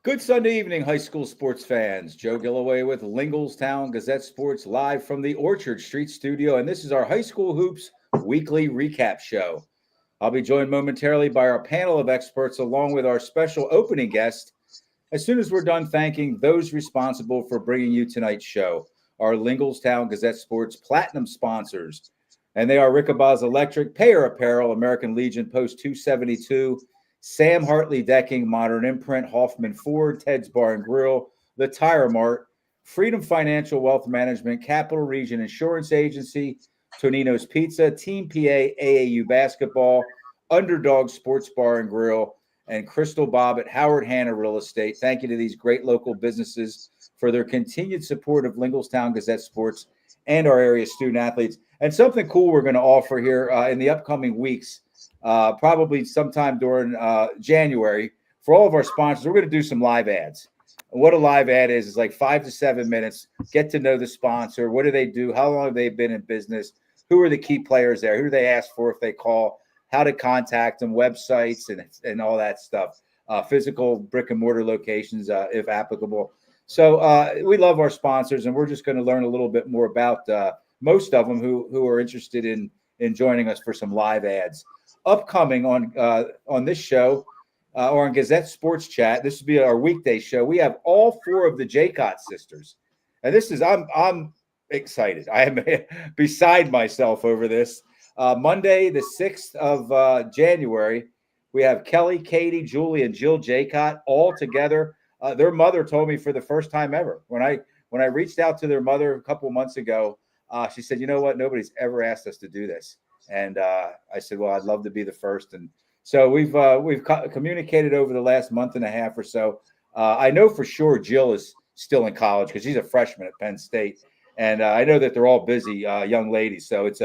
Good Sunday evening, high school sports fans. Joe Gillaway with Lingelstown Gazette Sports live from the Orchard Street studio, and this is our High School Hoops weekly recap show. I'll be joined momentarily by our panel of experts along with our special opening guest as soon as we're done thanking those responsible for bringing you tonight's show, our Lingelstown Gazette Sports Platinum sponsors. And they are Rickabaz Electric, Payer Apparel, American Legion Post 272, Sam Hartley Decking, Modern Imprint, Hoffman Ford, Ted's Bar and Grill, The Tire Mart, Freedom Financial Wealth Management, Capital Region Insurance Agency, Tonino's Pizza, Team PA, AAU Basketball, Underdog Sports Bar and Grill, and Crystal Bob at Howard Hanna Real Estate. Thank you to these great local businesses for their continued support of Lingelstown Gazette Sports and our area student athletes. And something cool we're going to offer here in the upcoming weeks, probably sometime during January, for all of our sponsors, we're going to do some live ads. What a live ad is like 5 to 7 minutes. Get to know the sponsor. What do they do? How long have they been in business? Who are the key players there? Who do they ask for if they call? How to contact them, websites and all that stuff. Physical brick and mortar locations, if applicable. So we love our sponsors, and we're just going to learn a little bit more about most of them who are interested in joining us for some live ads. Upcoming on this show or on Gazette Sports Chat, this will be our weekday show. We have all 4 of the Jaycott sisters, and this is I'm excited. I am beside myself over this. Monday, the 6th of January, we have Kelly, Katie, Julie, and Jill Jaycott all together. Their mother told me for the first time ever when I reached out to their mother a couple of months ago. She said, "You know what? Nobody's ever asked us to do this." And I said, "Well, I'd love to be the first." And so we've communicated over the last month and a half or so. I know for sure Jill is still in college because she's a freshman at Penn State, and I know that they're all busy young ladies. So it's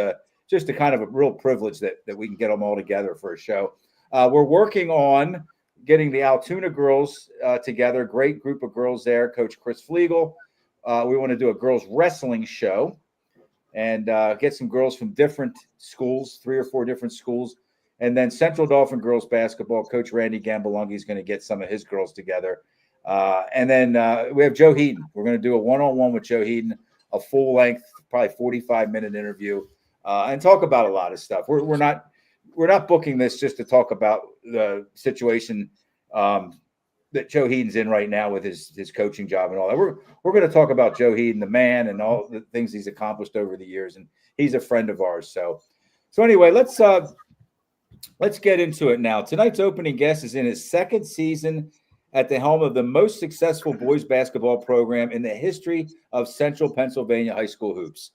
just a kind of a real privilege that we can get them all together for a show. We're working on getting the Altoona girls together. Great group of girls there. Coach Chris Flegel. We want to do a girls wrestling show and get some girls from different schools, 3 or 4 different schools. And then Central Dauphin girls basketball, Coach Randy Gambalungi is going to get some of his girls together. And then we have Joe Heaton. We're going to do a one-on-one with Joe Heaton, a full-length, probably 45-minute interview, and talk about a lot of stuff. We're not booking this just to talk about the situation that Joe Heaton's in right now with his coaching job and all that. We're going to talk about Joe Heaton, the man, and all the things he's accomplished over the years. And he's a friend of ours. So anyway, let's get into it now. Tonight's opening guest is in his 2nd season at the helm of the most successful boys basketball program in the history of Central Pennsylvania high school hoops.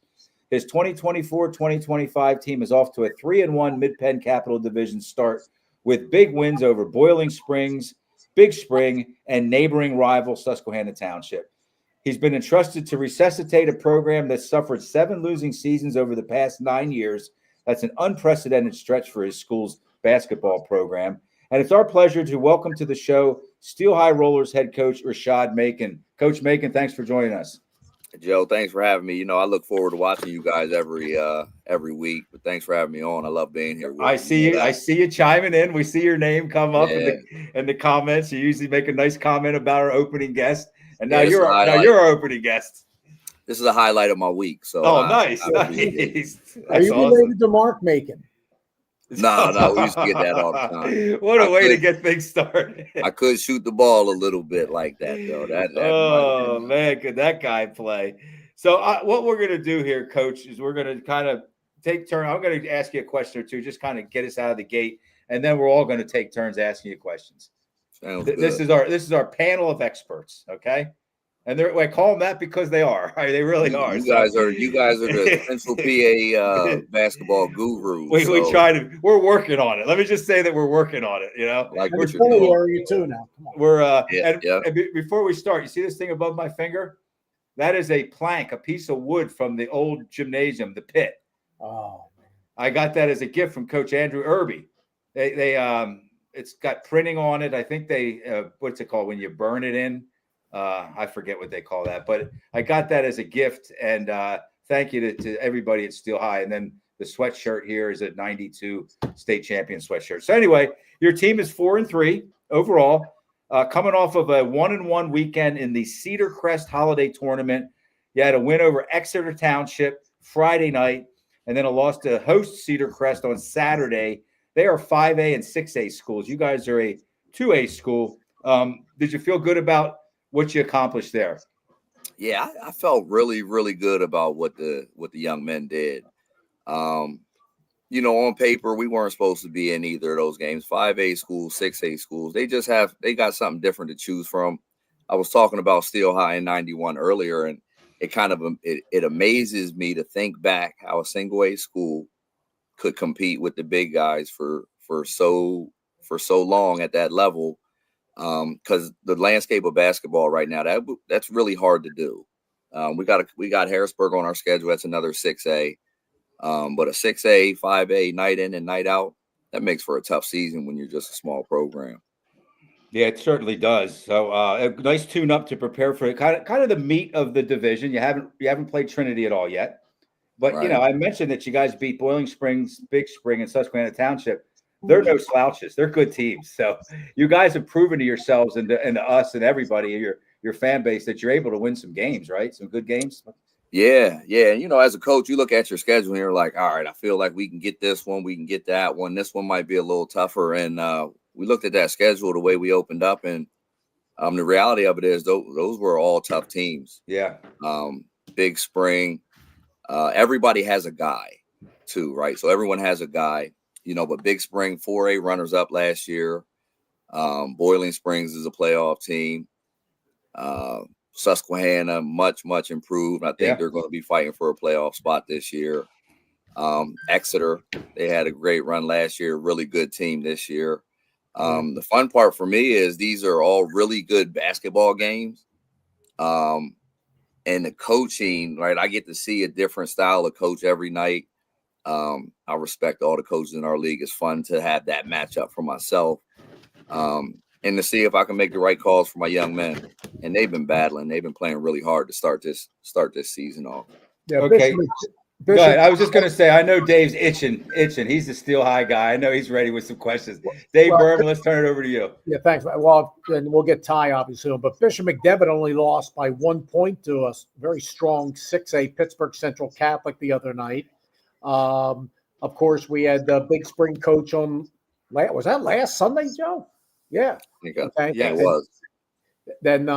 His 2024-2025 team is off to a 3-1 Mid-Penn Capital Division start with big wins over Boiling Springs, Big Spring, and neighboring rival Susquehanna Township. He's been entrusted to resuscitate a program that suffered 7 losing seasons over the past 9 years. That's an unprecedented stretch for his school's basketball program. And it's our pleasure to welcome to the show Steel High Rollers head coach Rashad Macon. Coach Macon, thanks for joining us. Joe, thanks for having me. You know, I look forward to watching you guys every week. But thanks for having me on. I love being here. I see you chiming in. We see your name come up in the comments. You usually make a nice comment about our opening guest, and now you're our opening guest. This is a highlight of my week. So nice. Are you related to Mark Macon? No, we used to get that all the time. What a way to get things started. I could shoot the ball a little bit like that, though. Man, could that guy play? So what we're going to do here, Coach, is we're going to kind of take turns. I'm going to ask you a question or two, just kind of get us out of the gate, and then we're all going to take turns asking you questions. This is our panel of experts, okay? And I call them that because they are. They really are. You guys are the Central PA basketball guru. We're working on it. Let me just say that we're working on it. You know, like we're Philly area too now. Come on. And before we start, you see this thing above my finger? That is a plank, a piece of wood from the old gymnasium, the pit. Oh, man. I got that as a gift from Coach Andrew Irby. It's got printing on it. I think what's it called when you burn it in? I forget what they call that, but I got that as a gift, and thank you to everybody at Steel High. And then the sweatshirt here is a 92 state champion sweatshirt. So anyway, your team is 4-3 overall. coming off of a 1-1 weekend in the Cedar Crest Holiday Tournament. You had a win over Exeter Township Friday night, and then a loss to host Cedar Crest on Saturday. They are 5A and 6A schools. You guys are a 2A school. Did you feel good about what you accomplished there? Yeah, I felt really, really good about what the young men did. On paper, we weren't supposed to be in either of those games. 5A schools, 6A schools, they got something different to choose from. I was talking about Steel High in 91 earlier, and it kind of it amazes me to think back how a single A school could compete with the big guys for so long at that level. Because the landscape of basketball right now, that's really hard to do. We got Harrisburg on our schedule. That's another 6A. But a 6A, 5A, night in and night out, that makes for a tough season when you're just a small program. Yeah, it certainly does. So a nice tune-up to prepare for it. Kind of the meat of the division. You haven't played Trinity at all yet. But, Right. I mentioned that you guys beat Boiling Springs, Big Spring, and Susquehanna Township. They're no slouches. They're good teams. So you guys have proven to yourselves and to us and everybody, your fan base, that you're able to win some games, right? Some good games. Yeah. As a coach, you look at your schedule and you're like, all right, I feel like we can get this one, we can get that one. This one might be a little tougher. And we looked at that schedule the way we opened up, and the reality of it is those were all tough teams. Yeah. Big Spring. Everybody has a guy too, right? So everyone has a guy. But Big Spring, 4A runners up last year. Boiling Springs is a playoff team. Susquehanna, much, much improved. I think they're going to be fighting for a playoff spot this year. Exeter, they had a great run last year. Really good team this year. The fun part for me is these are all really good basketball games. And the coaching, right? I get to see a different style of coach every night. I respect all the coaches in our league. It's fun to have that matchup for myself, and to see if I can make the right calls for my young men. And they've been battling. They've been playing really hard to start this season off. Yeah, Okay. Bishop, Go ahead. I was just going to say, I know Dave's itching. He's the Steel High guy. I know he's ready with some questions. Dave Berman, let's turn it over to you. Yeah, thanks. Well, and we'll get Ty obviously, but Bishop McDevitt only lost by 1 point to a very strong 6A Pittsburgh Central Catholic the other night. Of course, we had the Big Spring coach on. Was that last Sunday, Joe? Yeah. Okay. Yeah, it was. Then,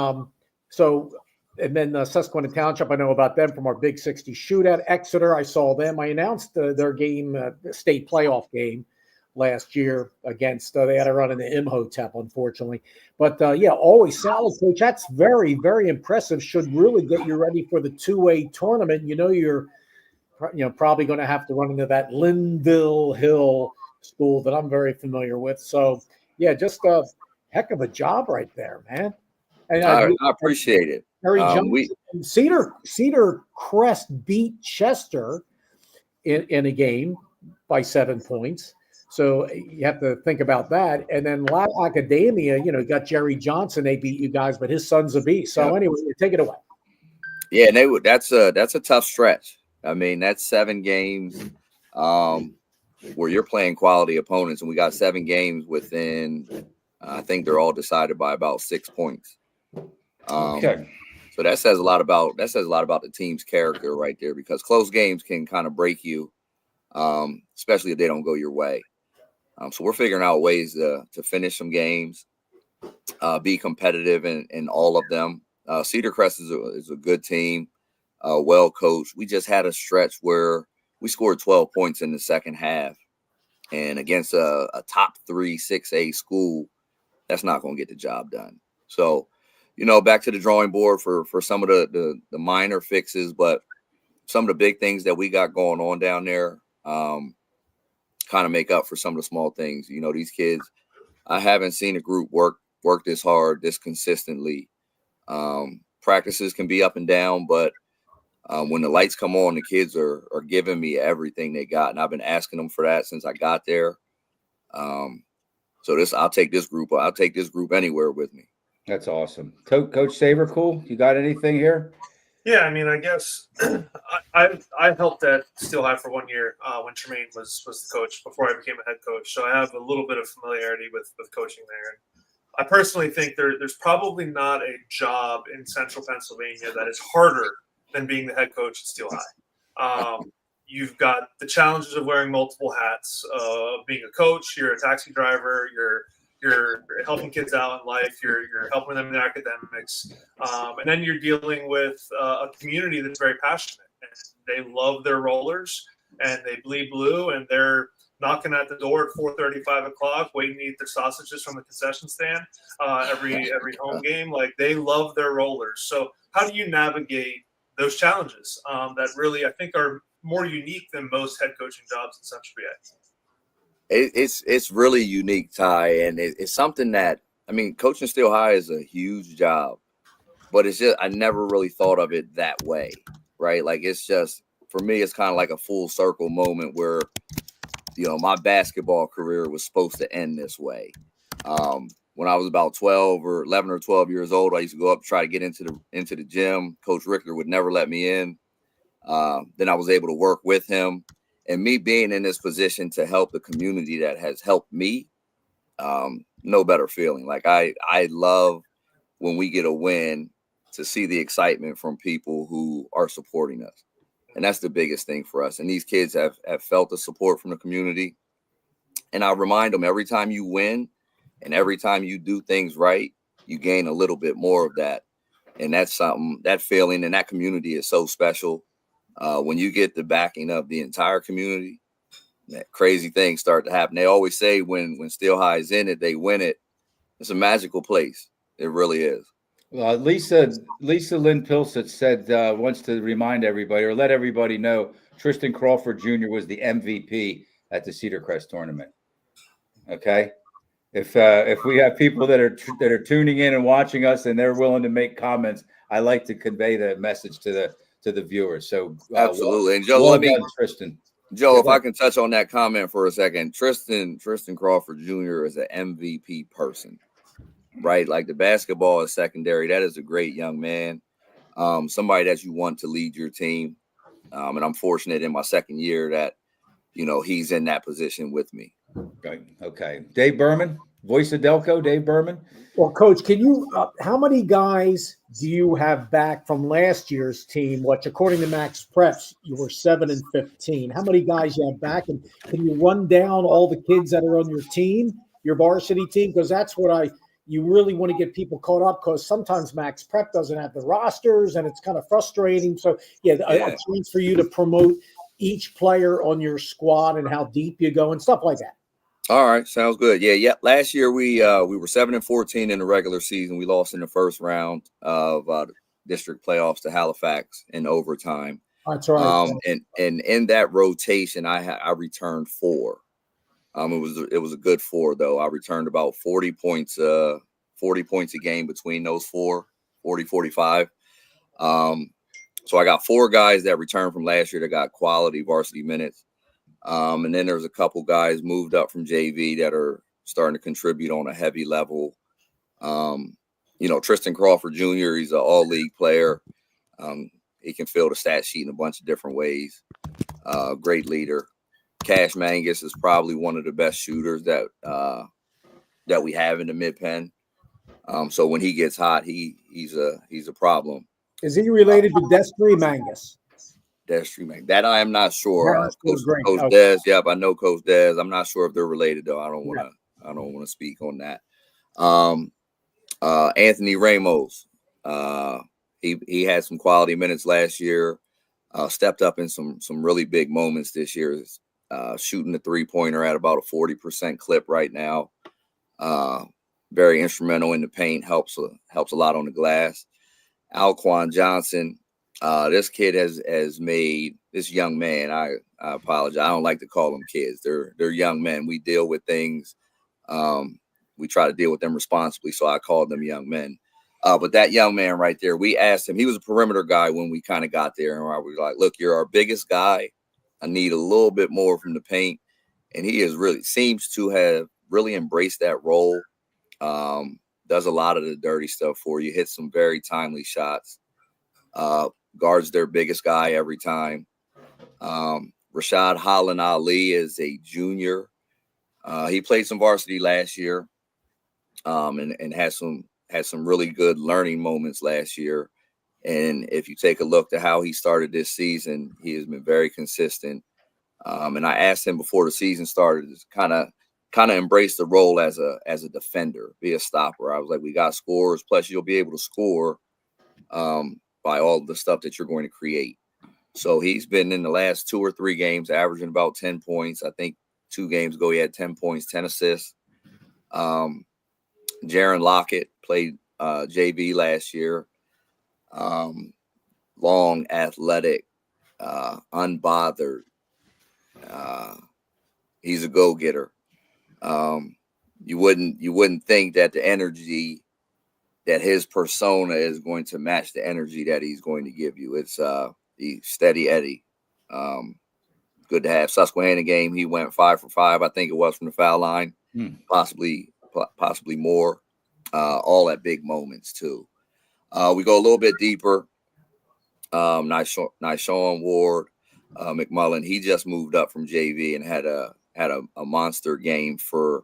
and then Susquehanna Township, I know about them from our Big 60 shootout. Exeter, I saw them. I announced their game, state playoff game last year against. They had a run in the Imhotep, unfortunately. But always solid, coach. That's very, very impressive. Should really get you ready for the 2A tournament. You're probably going to have to run into that Linville Hill school that I'm very familiar with. So, just a heck of a job right there, man. And I appreciate it. Harry Johnson, Cedar Crest beat Chester in a game by 7 points. So you have to think about that. And then La Academia, got Jerry Johnson. They beat you guys, but his son's a beast. So anyway, take it away. Yeah, and that's a tough stretch. I mean, that's 7 games where you're playing quality opponents, and we got 7 games within. I think they're all decided by about 6 points. Okay. So that says a lot about the team's character right there, because close games can kind of break you, especially if they don't go your way. So we're figuring out ways to finish some games, be competitive in all of them. Cedar Crest is a good team, well coached. We just had a stretch where we scored 12 points in the second half, and against a top 3 6A school, that's not going to get the job done. So, back to the drawing board for some of the minor fixes, but some of the big things that we got going on down there kind of make up for some of the small things. These kids, I haven't seen a group work this hard, this consistently. Practices can be up and down, but when the lights come on, the kids are giving me everything they got, and I've been asking them for that since I got there. So I'll take this group anywhere with me. That's awesome. Coach Saber, cool. You got anything here? Yeah, I mean, I guess I helped at Steel High for 1 year when Tremaine was the coach before I became a head coach. So I have a little bit of familiarity with coaching there. I personally think there's probably not a job in Central Pennsylvania that is harder than being the head coach at Steel High. You've got the challenges of wearing multiple hats, being a coach, you're a taxi driver, you're helping kids out in life, you're helping them in their academics, and then you're dealing with a community that's very passionate. And they love their rollers, and they bleed blue, and they're knocking at the door at 4:30, 5 o'clock, waiting to eat their sausages from the concession stand every home game. Like, they love their rollers. So how do you navigate those challenges that really, I think, are more unique than most head coaching jobs in Central PA? It's really unique, Ty, and it's something that, I mean, coaching Steel High is a huge job, but it's just, I never really thought of it that way, right? Like, it's just, for me, it's kind of like a full circle moment where, you know, my basketball career was supposed to end this way. When I was about 11 or 12 years old, I used to go up to try to get into the gym. Coach Richter would never let me in. Then I was able to work with him, and me being in this position to help the community that has helped me, no better feeling. Like, I love when we get a win to see the excitement from people who are supporting us. And that's the biggest thing for us. And these kids have felt the support from the community. And I remind them, every time you win and every time you do things right, you gain a little bit more of that. And that's something, that feeling and that community is so special. When you get the backing of the entire community, that crazy things start to happen. They always say when Steel High is in it, they win it. It's a magical place. It really is. Lisa Lynn Pilsett said wants to remind everybody or let everybody know Tristan Crawford Jr. was the MVP at the Cedar Crest tournament. Okay, if we have people that are tuning in and watching us and they're willing to make comments, I like to convey the message to the viewers. So absolutely, and Joe, Tristan. Joe, if I can touch on that comment for a second, Tristan Crawford Jr. is an MVP person. Right, like, the basketball is secondary. That is a great young man, somebody that you want to lead your team. And I'm fortunate in my second year that, you know, he's in that position with me. Okay. Dave Berman, voice of Delco, Dave Berman. Well, Coach, can you? How many guys do you have back from last year's team? Which, according to Max Preps, you were 7-15. How many guys you have back, and can you run down all the kids that are on your team, your varsity team? Because that's what you really want to get people caught up, because sometimes Max Prep doesn't have the rosters and it's kind of frustrating. So, a chance for you to promote each player on your squad and how deep you go and stuff like that. All right, sounds good. Yeah. Last year we were 7-14 in the regular season. We lost in the first round of district playoffs to Halifax in overtime. That's right. And in that rotation, I returned 4. It was a good 4 though. I returned about 40 points a game between those 4, 40, 45. So I got 4 guys that returned from last year that got quality varsity minutes. And then there's a couple guys moved up from JV that are starting to contribute on a heavy level. Tristan Crawford Jr., he's an all-league player. He can fill the stat sheet in a bunch of different ways. Great leader. Cash Mangus is probably one of the best shooters that we have in the mid-pen. So when he gets hot, he's a problem. Is he related to Destry Mangus? Destry Mangus. That I am not sure. Coach okay. Des. Yep, I know Coach Des. I'm not sure if they're related though. I don't want to speak on that. Anthony Ramos. He had some quality minutes last year. Stepped up in some really big moments this year. Shooting the 3-pointer at about a 40% clip right now. Very instrumental in the paint. Helps a lot on the glass. Alquan Johnson. This kid has made this young man. I apologize. I don't like to call them kids. They're young men. We deal with things. We try to deal with them responsibly. So I call them young men. But that young man right there, we asked him. He was a perimeter guy when we kind of got there, and we were like, "Look, you're our biggest guy. I need a little bit more from the paint." And he seems to have really embraced that role. Does a lot of the dirty stuff for you. Hits some very timely shots. Guards their biggest guy every time. Rashad Holland Ali is a junior. He played some varsity last year. and had some really good learning moments last year. And if you take a look to how he started this season, he has been very consistent. And I asked him before the season started to kind of embrace the role as a defender, be a stopper. I was like, we got scores, plus you'll be able to score by all the stuff that you're going to create. So he's been in the last 2 or 3 games averaging about 10 points. I think 2 games ago he had 10 points, 10 assists. Jaron Lockett played JV last year. Long, athletic, unbothered. He's a go-getter. You wouldn't think that the energy that his persona is going to match the energy that he's going to give you. It's the steady Eddie. Good to have. Susquehanna game, he went 5 for 5, I think it was, from the foul line, possibly more. All at big moments too. We go a little bit deeper. Nyshawn Ward, McMullen, he just moved up from JV and had a monster game for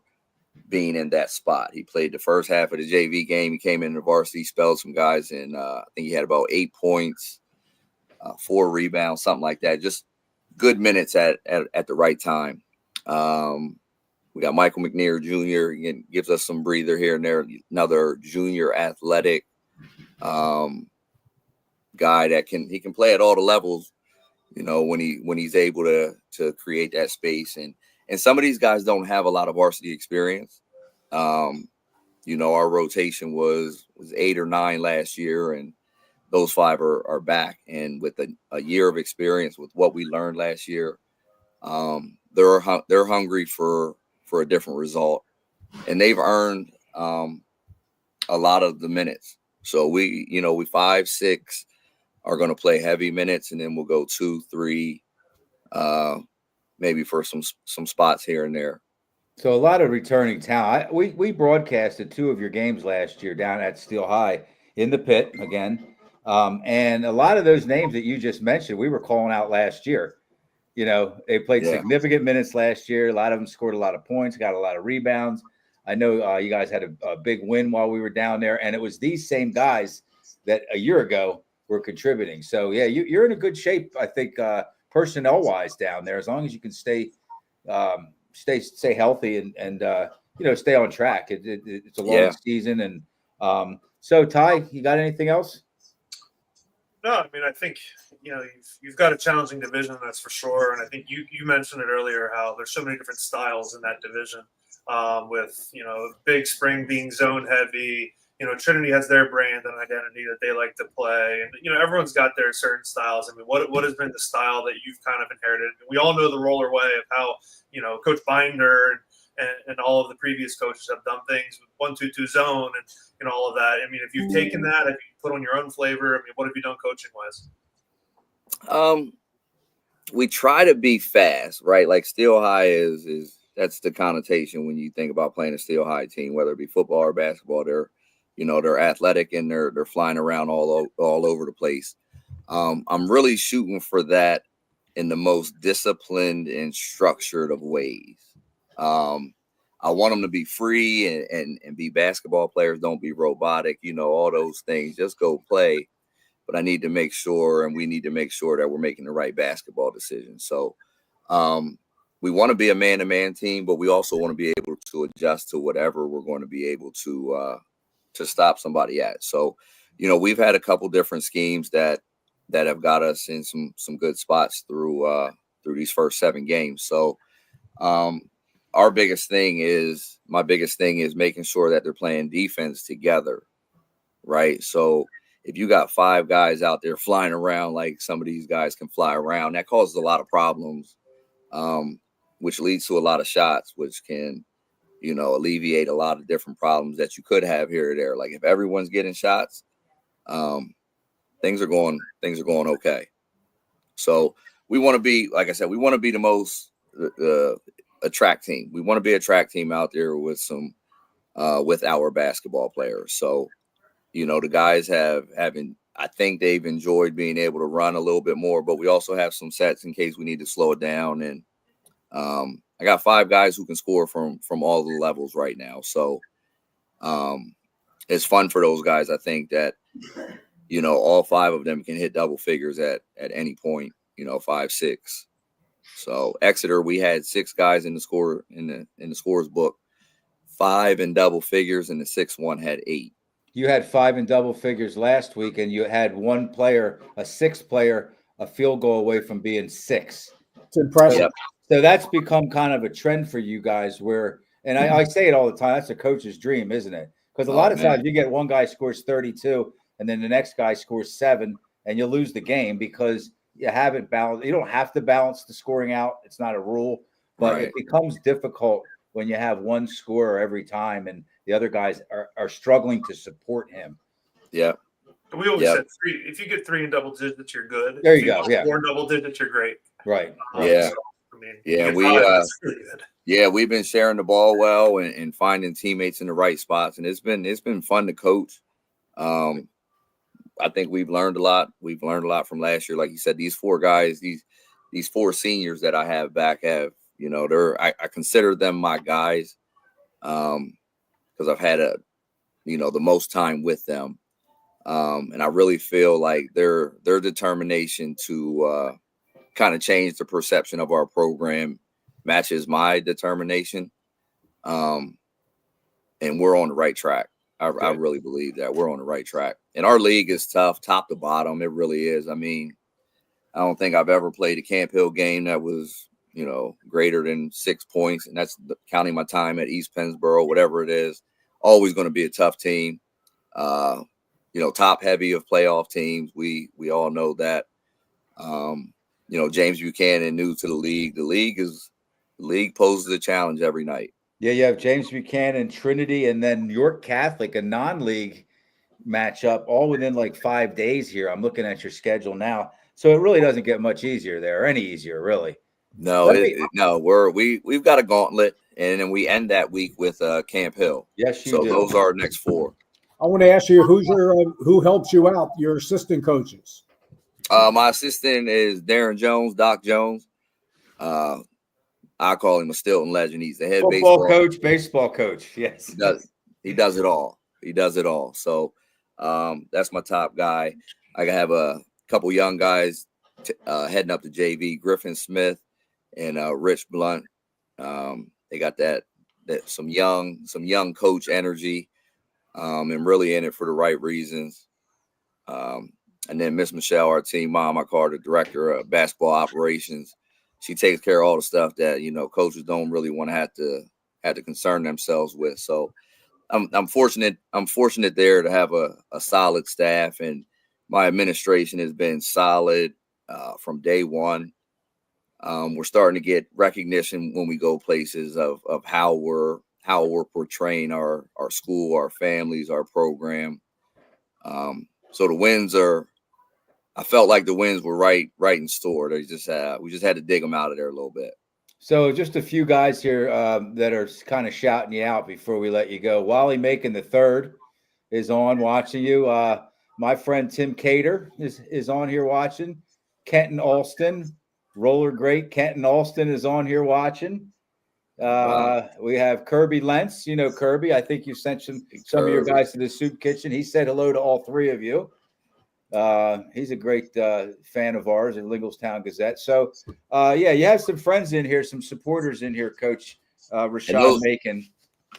being in that spot. He played the first half of the JV game. He came in the varsity, spelled some guys, and I think he had about 8 points, 4 rebounds, something like that. Just good minutes at the right time. We got Michael McNair Jr. He gives us some breather here and there. Another junior athletic guy that can play at all the levels. You know, when he's able to create that space, and some of these guys don't have a lot of varsity experience. You know, our rotation was 8 or 9 last year, and those 5 are back. And with a year of experience with what we learned last year, they're hungry for a different result, and they've earned a lot of the minutes. So we 5, 6 are going to play heavy minutes, and then we'll go 2, 3, maybe for some spots here and there. So a lot of returning talent. We broadcasted 2 of your games last year down at Steel High in the pit again. And a lot of those names that you just mentioned, we were calling out last year. You know, they played significant minutes last year. A lot of them scored a lot of points, got a lot of rebounds. I know you guys had a big win while we were down there, and it was these same guys that a year ago were contributing. So, yeah, you're in a good shape, I think, personnel-wise down there, as long as you can stay healthy and stay on track. It's a long season. And so, Ty, you got anything else? No, I mean, I think, you've got a challenging division, that's for sure. And I think you mentioned it earlier, how there's so many different styles in that division, with, Big Spring being zone heavy. Trinity has their brand and identity that they like to play. And, everyone's got their certain styles. I mean, what has been the style that you've kind of inherited? We all know the roller way of how, Coach Binder and all of the previous coaches have done things with 1-2-2 zone and all of that. I mean, if you've taken that, if you put on your own flavor, I mean, what have you done coaching wise? We try to be fast, right? Like Steel High is that's the connotation when you think about playing a Steel High team, whether it be football or basketball. They're athletic and they're flying around all over the place. I'm really shooting for that in the most disciplined and structured of ways. I want them to be free and be basketball players. Don't be robotic, all those things. Just go play. But I need to make sure, and we need to make sure that we're making the right basketball decisions. So we want to be a man-to-man team, but we also want to be able to adjust to whatever we're going to be able to stop somebody at. So, we've had a couple different schemes that have got us in some good spots through these first 7 games. So my biggest thing is making sure that they're playing defense together, right? So if you got 5 guys out there flying around like some of these guys can fly around, that causes a lot of problems, which leads to a lot of shots, which can, alleviate a lot of different problems that you could have here or there. Like if everyone's getting shots, things are going okay. So we want to be, like I said, we want to be the most a track team. We want to be a track team out there with with our basketball players. So, the guys I think they've enjoyed being able to run a little bit more, but we also have some sets in case we need to slow it down. And I got 5 guys who can score from all the levels right now. So It's fun for those guys. I think that, all 5 of them can hit double figures at any point, 5, 6. So Exeter, we had 6 guys in the scores book, 5 in double figures, and the 6th one had 8. You had 5 in double figures last week, and you had one player, a 6th player, a field goal away from being 6. It's impressive. Yep. So that's become kind of a trend for you guys where, and I say it all the time, that's a coach's dream, isn't it? Because a lot of times you get one guy scores 32 and then the next guy scores 7 and you lose the game because you haven't balanced. You don't have to balance the scoring out. It's not a rule, but it becomes difficult when you have one scorer every time and the other guys are struggling to support him. Yeah. We always said 3. If you get 3 in double digits, you're good. There if you go. Yeah. 4 in double digits, you're great. Right. Yeah. So, I mean, Yeah. that's really good. Yeah, we've been sharing the ball well and finding teammates in the right spots, and it's been fun to coach. I think we've learned a lot. We've learned a lot from last year. Like you said, these 4 guys, these 4 seniors that I have back have, I consider them my guys because I've had the most time with them. And I really feel like their determination to kind of change the perception of our program matches my determination. And we're on the right track. I really believe that we're on the right track. And our league is tough, top to bottom. It really is. I mean, I don't think I've ever played a Camp Hill game that was, greater than 6 points. And that's counting my time at East Pennsboro, whatever it is. Always going to be a tough team. Top heavy of playoff teams. We all know that. James Buchanan new to the league. The league poses a challenge every night. Yeah, you have James Buchanan, Trinity, and then York Catholic, a non-league matchup, all within like 5 days here. I'm looking at your schedule now. So it really doesn't get much easier there, or any easier, really. No, we've got a gauntlet, and then we end that week with Camp Hill. Yes, you do. So those are our next 4. I want to ask you, who helps you out? Your assistant coaches. My assistant is Darren Jones, Doc Jones. I call him a Stilton legend. He's the head baseball coach. Yes, he does it all. He does it all. So that's my top guy. I have a couple young guys heading up to JV, Griffin Smith and Rich Blunt. They got that some young coach energy, and really in it for the right reasons. And then Miss Michelle, our team mom, I call her the director of basketball operations. She takes care of all the stuff that, coaches don't really want to have to concern themselves with. So I'm fortunate there to have a solid staff, and my administration has been solid from day one. We're starting to get recognition when we go places of how we're portraying our school, our families, our program. So the wins I felt like the wins were right in store. We just had to dig them out of there a little bit. So just a few guys here that are kind of shouting you out before we let you go. Wally Macon the third is on watching you. My friend Tim Cater is on here watching. Kenton Alston, roller great. Kenton Alston is on here watching. We have Kirby Lentz. You know Kirby. I think you sent some of your guys to the soup kitchen. He said hello to all 3 of you. He's a great fan of ours at Linglestown Gazette. So, you have some friends in here, some supporters in here, Coach Rashad Macon.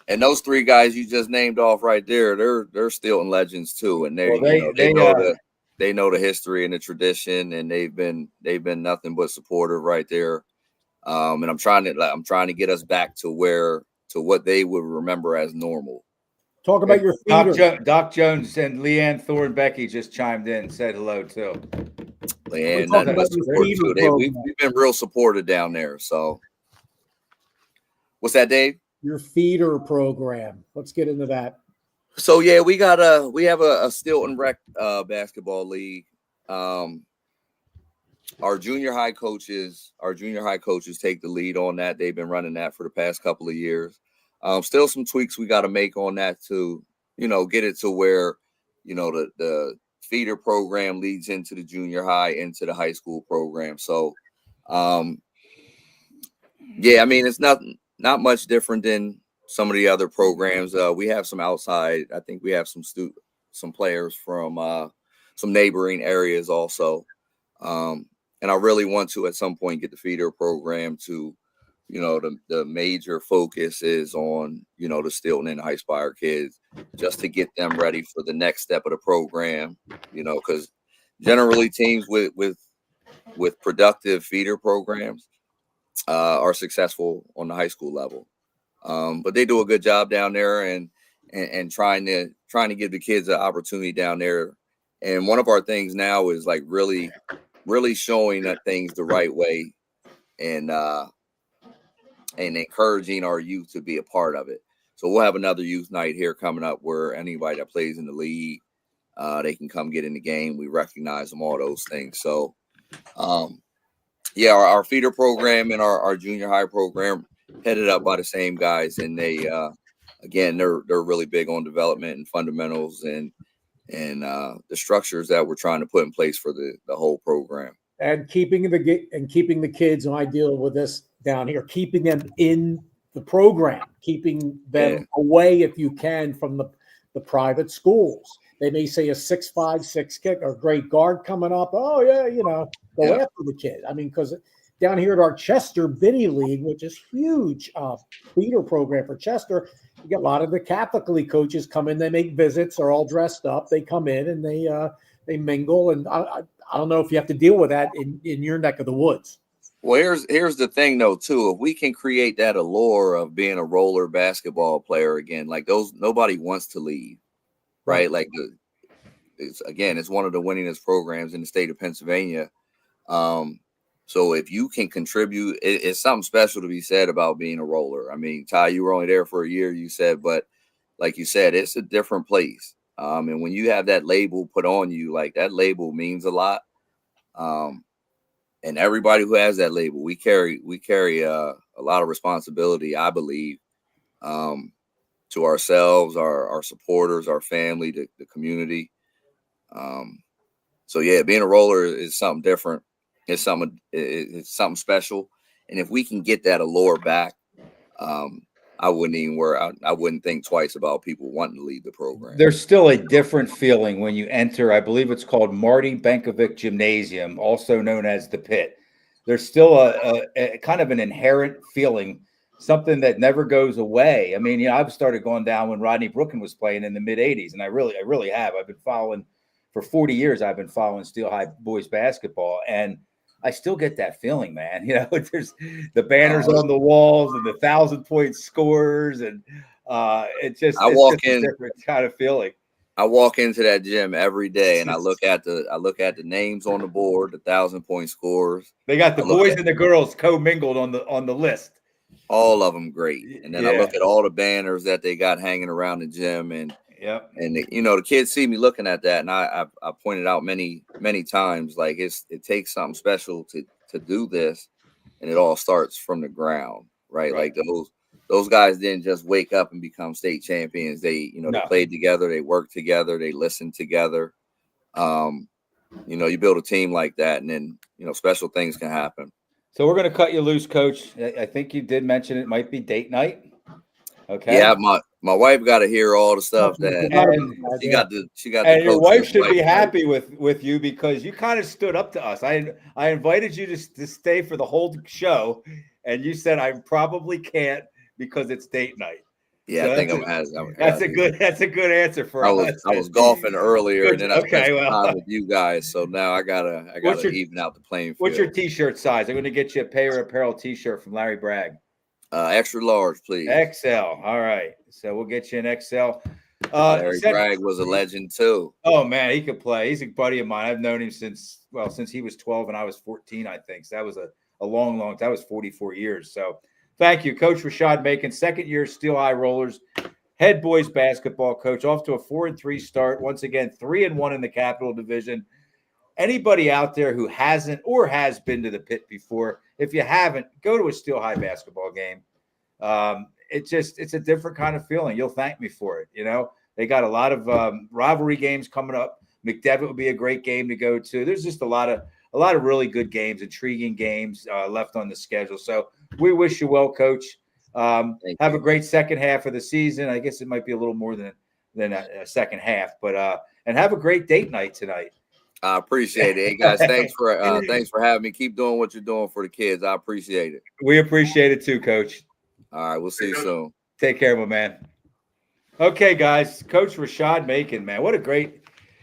And those 3 guys you just named off right there, they're Stilton legends too, and they know the history and the tradition, and they've been nothing but supportive right there. And I'm trying to get us back to what they would remember as normal. Talk about your feeder. Doc Jones and Leanne Thornbecky just chimed in and said hello too. Leanne, we've been real supportive down there. So, what's that, Dave? Your feeder program. Let's get into that. So yeah, we have a Stilton Rec basketball league. Our junior high coaches take the lead on that. They've been running that for the past couple of years. Still some tweaks we got to make on that to, get it to where, the feeder program leads into the junior high, into the high school program. So, I mean, it's not much different than some of the other programs. We have some outside. I think we have some players from some neighboring areas also. And I really want to at some point get the feeder program to, the major focus is on, the Stilton and High Spire kids, just to get them ready for the next step of the program, because generally teams with productive feeder programs are successful on the high school level. But they do a good job down there and trying to give the kids an opportunity down there. And one of our things now is like really showing that things the right way and encouraging our youth to be a part of it. So we'll have another youth night here coming up where anybody that plays in the league, they can come get in the game. We recognize them, all those things. So, our feeder program and our junior high program headed up by the same guys. And they, again, they're really big on development and fundamentals and the structures that we're trying to put in place for the whole program. And keeping the kids, and I deal with this down here, keeping them in the program, keeping them away if you can from the private schools. They may say a 6'5" kick or great guard coming up. Oh yeah, go after the kid. I mean, because down here at our Chester Biddy League, which is huge feeder program for Chester, you get a lot of the Catholic League coaches come in. They make visits. They're all dressed up. They come in and they mingle. And I don't know if you have to deal with that in your neck of the woods. Well, here's the thing though too. If we can create that allure of being a roller basketball player again, like those, nobody wants to leave, right? Like it's one of the winningest programs in the state of Pennsylvania. So if you can contribute, it's something special to be said about being a roller. I mean, Ty, you were only there for a year, you said, but like you said, it's a different place. And when you have that label put on you, like that label means a lot. And everybody who has that label, we carry a lot of responsibility, I believe, to ourselves, our supporters, our family, the community. So yeah, being a roller is something different. It's something special. And if we can get that allure back, I wouldn't think twice about people wanting to leave the program. There's still a different feeling when you enter, I believe it's called Marty Benkovic Gymnasium, also known as the Pit. There's still a kind of an inherent feeling, something that never goes away. I mean, I've started going down when Rodney Brooklyn was playing in the mid 80s. And I really have. I've been following for 40 years. I've been following Steel High boys basketball, and I still get that feeling, man. There's the banners on the walls and the 1,000-point scores, and it's just a different kind of feeling. I walk into that gym every day, and I look at the names on the board, the 1,000-point scores. They got the boys and the girls co-mingled on the list. All of them great, and then I look at all the banners that they got hanging around the gym, and the kids see me looking at that, and I pointed out many times, like it takes something special to do this, and it all starts from the ground, right? Like those guys didn't just wake up and become state champions. They they played together, they worked together, they listened together. You build a team like that, and then special things can happen. So we're going to cut you loose, Coach. I think you did mention it might be date night. Okay. Yeah, my wife got to hear all the stuff that she got. And your wife should be happy with you, because you kind of stood up to us. I invited you to stay for the whole show, and you said I probably can't because it's date night. Yeah, so I think that's a good answer for us. I was golfing earlier, and then I spent some time with you guys. So now I gotta even out the playing field. What's your t-shirt size? I'm going to get you a Payer Apparel t-shirt from Larry Bragg. Extra large, please. XL. All right. So we'll get you an XL. Larry Bragg was a legend too. Oh man, he could play. He's a buddy of mine. I've known him since he was 12 and I was 14, I think. So that was a long time. That was 44 years. So thank you, Coach Rashad Macon, second year Steel High Rollers, head boys basketball coach, off to a 4-3 start. Once again, 3-1 in the Capital Division. Anybody out there who hasn't or has been to the Pit before, if you haven't, go to a Steel High basketball game. It's a different kind of feeling. You'll thank me for it. They got a lot of rivalry games coming up. McDevitt would be a great game to go to. There's just a lot of really good games, intriguing games left on the schedule. So we wish you well, Coach. Thank Have you. a great second half of the season. I guess it might be a little more than a second half, but and have a great date night tonight. I appreciate it. Hey guys, thanks for having me. Keep doing what you're doing for the kids. I appreciate it. We appreciate it too, Coach. All right, we'll see you soon. Take care, my man. Okay, guys, Coach Rashad Macon, man, what a great,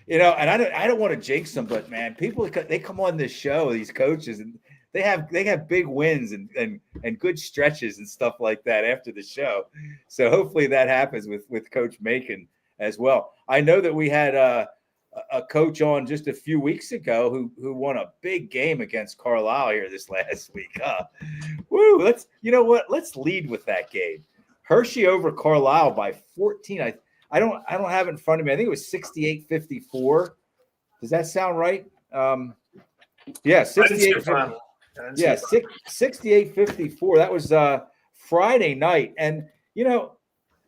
and I don't want to jinx them, but man, people they come on this show, these coaches, and they have big wins and good stretches and stuff like that after the show. So hopefully that happens with Coach Macon as well. I know that we had a coach on just a few weeks ago who won a big game against Carlisle here this last week. Woo! Let's lead with that game. Hershey over Carlisle by 14. I don't have it in front of me. I think it was 68-54. Does that sound right? Yeah, 68. Yeah, 68-54. That was Friday night. And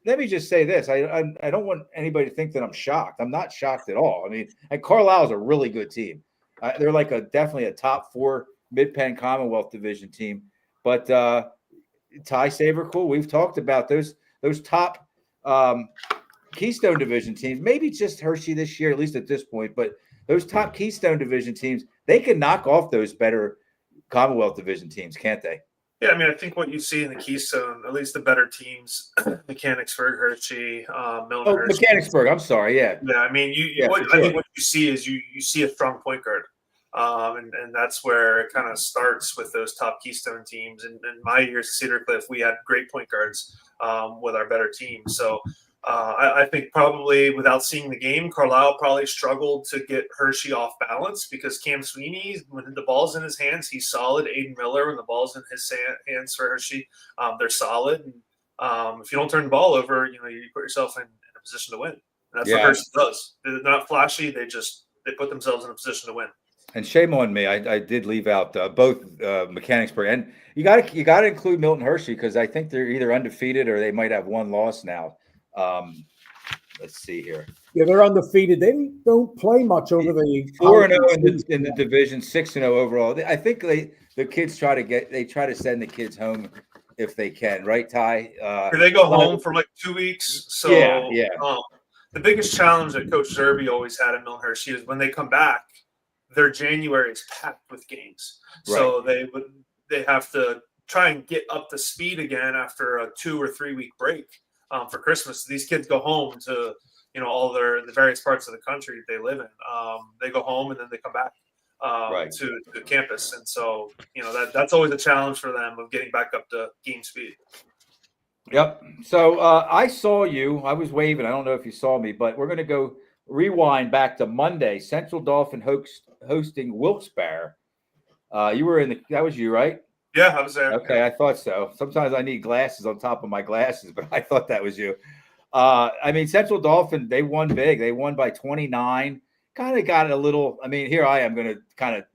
let me just say this. I don't want anybody to think that I'm shocked. I'm not shocked at all. I mean, and Carlisle is a really good team. They're like definitely a top 4 Mid-Penn Commonwealth Division team. But Ty Sabercool, we've talked about those top Keystone Division teams. Maybe just Hershey this year, at least at this point. But those top Keystone Division teams, they can knock off those better Commonwealth Division teams, can't they? Yeah, I mean, I think what you see in the Keystone, at least the better teams, Mechanicsburg, Hershey, Milton. Oh, Hershey. Mechanicsburg. I'm sorry. Yeah. Yeah, I mean, I think what you see is you see a strong point guard, and that's where it kind of starts with those top Keystone teams. And in my years at Cedar Cliff, we had great point guards with our better teams. So I think probably without seeing the game, Carlisle probably struggled to get Hershey off balance because Cam Sweeney, when the ball's in his hands, he's solid. Aiden Miller, when the ball's in his hands for Hershey, they're solid. And if you don't turn the ball over, you put yourself in a position to win. And that's what Hershey does. They're not flashy. They put themselves in a position to win. And shame on me. I did leave out both Mechanicsburg, and you got to include Milton Hershey because I think they're either undefeated or they might have one loss now. Let's see here. Yeah, they're undefeated. They don't play much over the 4-0 in the division, 6-0 overall. I think the kids try to send the kids home if they can, right, Ty? They go home for like 2 weeks. So yeah. The biggest challenge that Coach Zerby always had at Milton Hershey is when they come back, their January is packed with games. Right. So they have to try and get up to speed again after a 2 or 3 week break. For Christmas, these kids go home to all the various parts of the country they live in. They go home and then they come back to campus, and so that's always a challenge for them of getting back up to game speed. Yep. So I saw you. I was waving. I don't know if you saw me, but we're going to go rewind back to Monday. Central Dauphin hosting Wilkes-Barre. You were that was you, right? Yeah, I was there. Okay, I thought so. Sometimes I need glasses on top of my glasses, but I thought that was you. I mean, Central Dauphin, they won big. They won by 29. Kind of got a little – I mean, here I am going to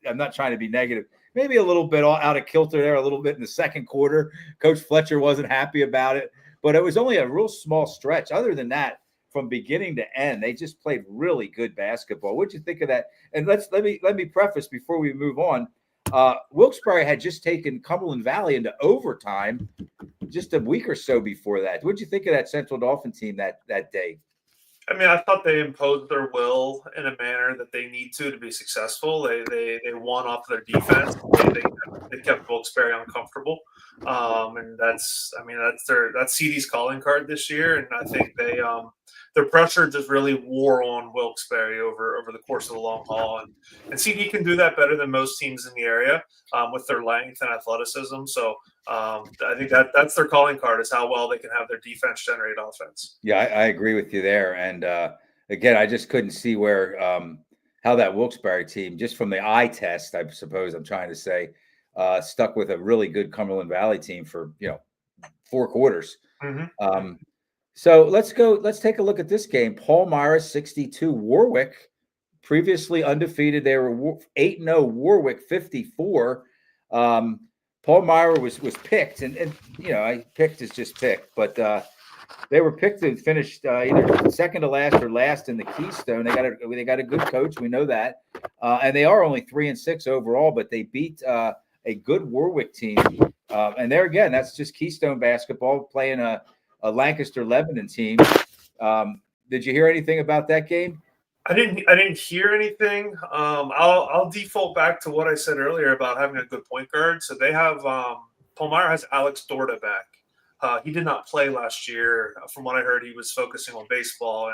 I'm not trying to be negative. Maybe a little bit out of kilter there, a little bit in the second quarter. Coach Fletcher wasn't happy about it. But it was only a real small stretch. Other than that, from beginning to end, they just played really good basketball. What'd you think of that? And let me preface before we move on. Wilkes-Barre had just taken Cumberland Valley into overtime just a week or so before that. What did you think of that Central Dauphin team that day? I mean, I thought they imposed their will in a manner that they need to be successful. They won off their defense. They kept Wilkes-Barre uncomfortable, and that's CD's calling card this year. And I think their pressure just really wore on Wilkes-Barre over the course of the long haul. And CD can do that better than most teams in the area with their length and athleticism. So I think that's their calling card is how well they can have their defense generate offense. Yeah, I agree with you there. And again, I just couldn't see where how that Wilkes-Barre team, just from the eye test, I suppose I'm trying to say, stuck with a really good Cumberland Valley team for 4 quarters. Mm-hmm. So let's take a look at this game. Paul Myra 62, Warwick, previously undefeated. They were 8-0, Warwick 54. Paul Myra was picked, and I picked is just picked, but they were picked and finished either second to last or last in the Keystone. They got a good coach, we know that, and they are only 3-6 overall, but they beat a good Warwick team And there again, that's just Keystone basketball playing a Lancaster Lebanon team. Did you hear anything about that game? I didn't hear anything. I'll default back to what I said earlier about having a good point guard. So they have Palmyra has Alex Dorda back. He did not play last year. From what I heard, he was focusing on baseball,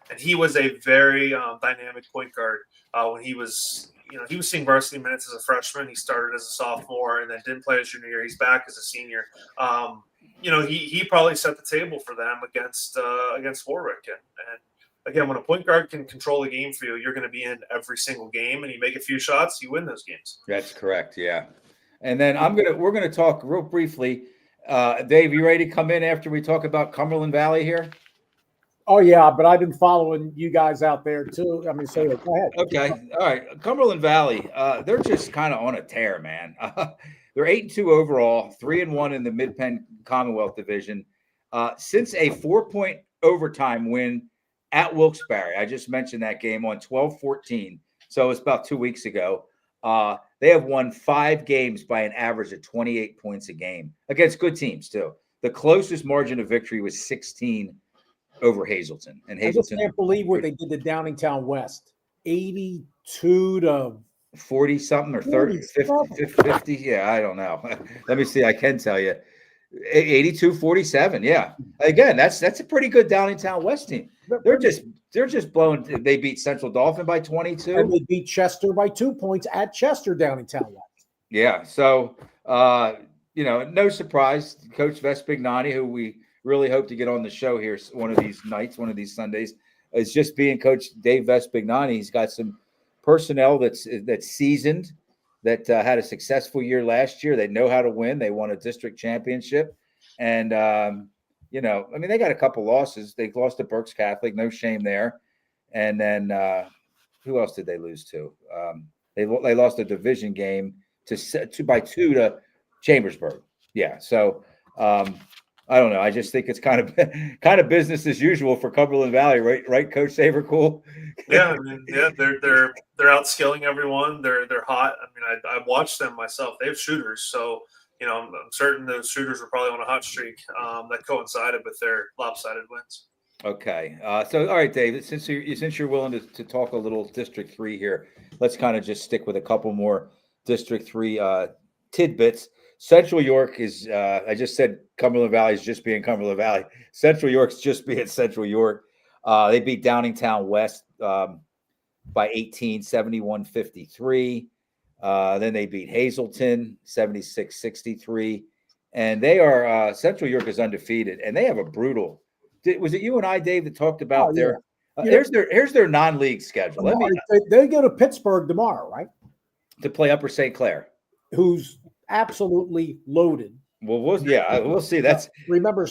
and he was a very dynamic point guard when he was seeing varsity minutes as a freshman. He started as a sophomore and then didn't play his junior year. He's back as a senior. He probably set the table for them against Warwick. And again, when a point guard can control the game for you, you're going to be in every single game, and you make a few shots, you win those games. That's correct. Yeah. And then we're gonna talk real briefly. Dave, you ready to come in after we talk about Cumberland Valley here? Oh yeah, but I've been following you guys out there too. I mean, say it. Go ahead. Okay. All right. Cumberland Valley, they're just kind of on a tear, man. They're 8-2 overall, 3-1 in the Mid-Penn Commonwealth Division. Since a 4-point overtime win at Wilkes-Barre, I just mentioned that game on 12-14. So it's about 2 weeks ago. They have won 5 games by an average of 28 points a game against good teams too. The closest margin of victory was 16 over Hazleton. And I just Hazleton can't believe what they did to Downingtown West. 82 to 40 something or 30, 50. Yeah, I don't know. Let me see. I can tell you 82-47. Yeah. Again, that's a pretty good Downingtown West team. They're just blowing. They beat Central Dauphin by 22. And they beat Chester by 2 points at Chester, Downingtown West. Yeah. So, no surprise. Coach Vespignani, who we really hope to get on the show here one of these nights, one of these Sundays, is just being Coach Dave Vespignani. He's got some personnel that's seasoned, that had a successful year last year. They know how to win. They won a district championship. And, they got a couple losses. They lost to Berks Catholic. No shame there. And then who else did they lose to? They lost a division game by 2 to Chambersburg. Yeah. So I don't know. I just think it's kind of business as usual for Cumberland Valley, right, Coach Savercool? Yeah, they're outskilling everyone. They're hot. I mean, I watched them myself. They have shooters, so I'm certain those shooters were probably on a hot streak that coincided with their lopsided wins. Okay. So, all right, Dave, since you're willing to talk a little District 3 here, let's kind of just stick with a couple more District 3 tidbits. Central York is, I just said Cumberland Valley is just being Cumberland Valley. Central York's just being Central York. They beat Downingtown West by 18, 71-53. Then they beat Hazleton 76-63. And they are, Central York is undefeated, and they have a brutal. Was it you and I, Dave, that talked about their here's their non-league schedule. They go to Pittsburgh tomorrow, right? To play Upper St. Clair, who's absolutely loaded. Well, we'll see. That's remember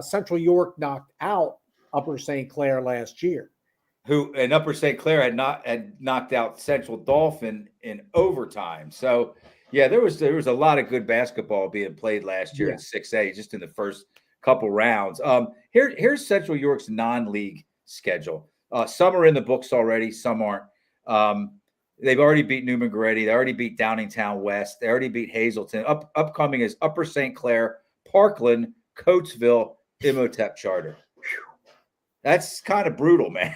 Central York knocked out Upper St. Clair last year. And Upper St. Clair had knocked out Central Dauphin in overtime. So yeah, there was a lot of good basketball being played last year in 6A, just in the first couple rounds. Here's Central York's non-league schedule. Some are in the books already, some aren't. They've already beat Newman Goretti. They already beat Downingtown West. They already beat Hazleton. Upcoming is Upper St. Clair, Parkland, Coatesville, Imhotep Charter. That's kind of brutal, man.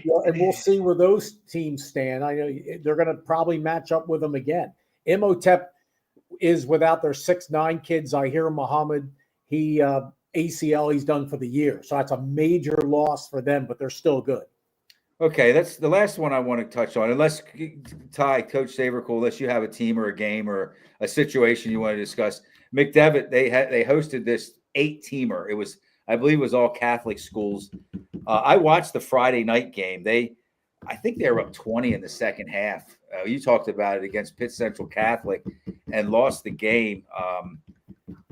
We'll see where those teams stand. I know they're going to probably match up with them again. Imhotep is without their 6'9" kid, Zahir Muhammad. He ACL he's done for the year. So that's a major loss for them, but they're still good. Okay, that's the last one I want to touch on. Unless, Ty, Coach Savercool, unless you have a team or a game or a situation you want to discuss. McDevitt, they hosted this 8-teamer. I believe it was all Catholic schools. I watched the Friday night game. I think they were up 20 in the second half. You talked about it against Pitt Central Catholic and lost the game.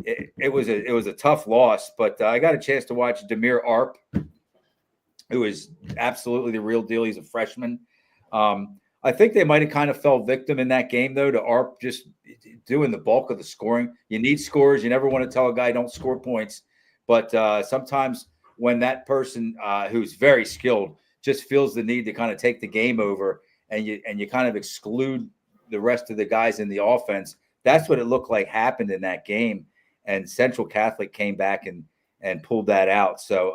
It was a tough loss, but I got a chance to watch Demir Arp, who is absolutely the real deal. He's a freshman. I think they might have kind of fell victim in that game, though, to Arp just doing the bulk of the scoring. You need scores. You never want to tell a guy don't score points. But sometimes when that person who's very skilled just feels the need to kind of take the game over and you kind of exclude the rest of the guys in the offense, That's what it looked like happened in that game. And Central Catholic came back and pulled that out. So,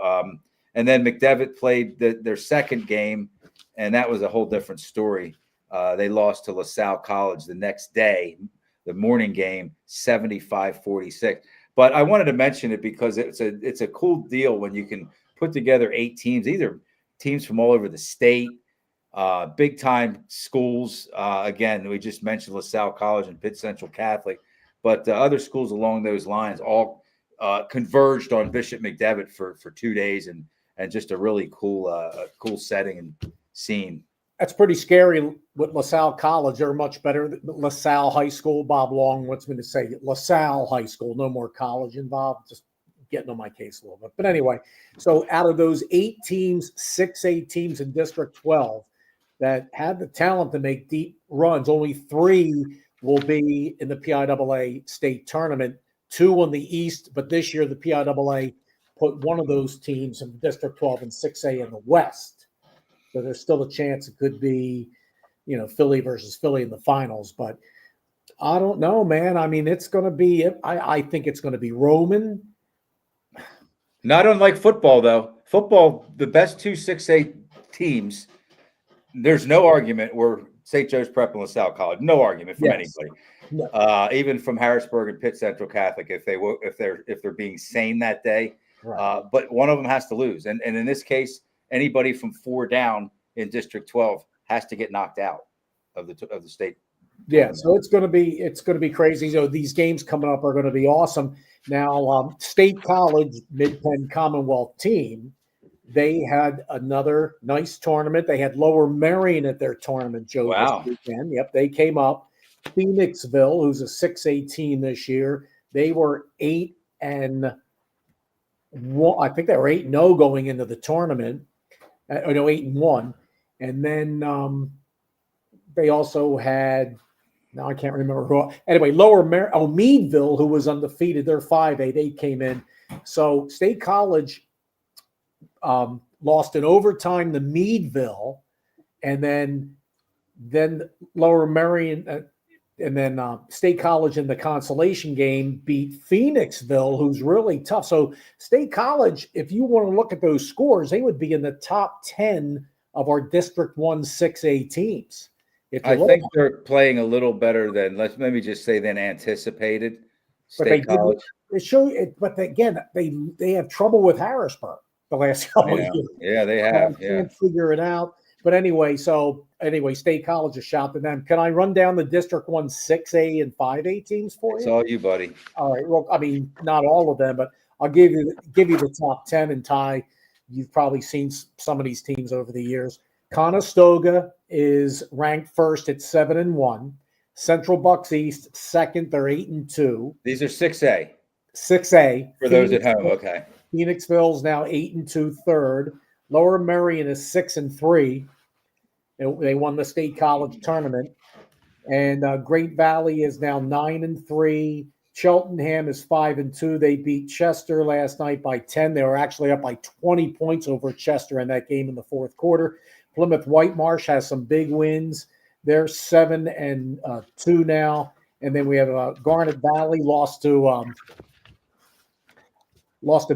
and then McDevitt played their second game, and that was a whole different story. They lost to LaSalle College the next day, the morning game, 75-46. But I wanted to mention it because it's a cool deal when you can put together 8 teams. These are teams from all over the state, big time schools. Again, we just mentioned LaSalle College and Pitt Central Catholic, but other schools along those lines all converged on Bishop McDevitt for 2 days, and just a really cool setting and scene. That's pretty scary with LaSalle College. They're much better than LaSalle High School. Bob Long wants me to say LaSalle High School, no more college involved. Just getting on my case a little bit. But anyway, so out of those 8 teams, 6A teams in District 12 that had the talent to make deep runs, only 3 will be in the PIAA state tournament, 2 on the East. But this year, the PIAA put one of those teams in District 12 and 6A in the West. So there's still a chance it could be, Philly versus Philly in the finals. But I don't know, man. I mean, it's going to be – I think it's going to be Roman. Not unlike football, though. Football, the best 2 6A teams, there's no argument were St. Joe's Prep and LaSalle College. No argument from anybody. No. Even from Harrisburg and Pitt Central Catholic, if they're being sane that day. Right. But one of them has to lose. And in this case, anybody from 4 down in District 12 has to get knocked out of the state. Yeah, so it's going to be crazy. So these games coming up are going to be awesome. Now, State College Mid-Penn Commonwealth team, they had another nice tournament. They had Lower Merion at their tournament, Joe. Wow. This weekend. Yep, they came up. Phoenixville, who's a 6A team this year, they were 8-1. I think they were 8-0 going into the tournament. 8-1, and then they also had. Now I can't remember who. Anyway, Meadville, who was undefeated, they're 5A. They came in. So State College lost in overtime to Meadville, and then Lower Merion, and then State College in the consolation game beat Phoenixville, who's really tough. So State College, if you want to look at those scores, they would be in the top 10 of our District 1 6A teams. I think they're playing a little better than anticipated. State College. They show it, but again, they have trouble with Harrisburg the last couple of years. Yeah, they have. I can't figure it out. But anyway, State College is shot to them. Can I run down the District 1 6A and 5A teams for you? It's all you, buddy. All right. Well, I mean, not all of them, but I'll give you the top 10. And Ty, you've probably seen some of these teams over the years. Conestoga is ranked first at 7-1. Central Bucks East second. They're 8-2. These are 6A. 6A for those at home. Okay. Phoenixville's now 8-2 third. Lower Merion is 6-3. They won the State College tournament. And Great Valley is now 9-3. Cheltenham is 5-2. They beat Chester last night by 10. They were actually up by 20 points over Chester in that game in the fourth quarter. Plymouth White Marsh has some big wins. They're 7-2 now. And then we have Garnet Valley lost to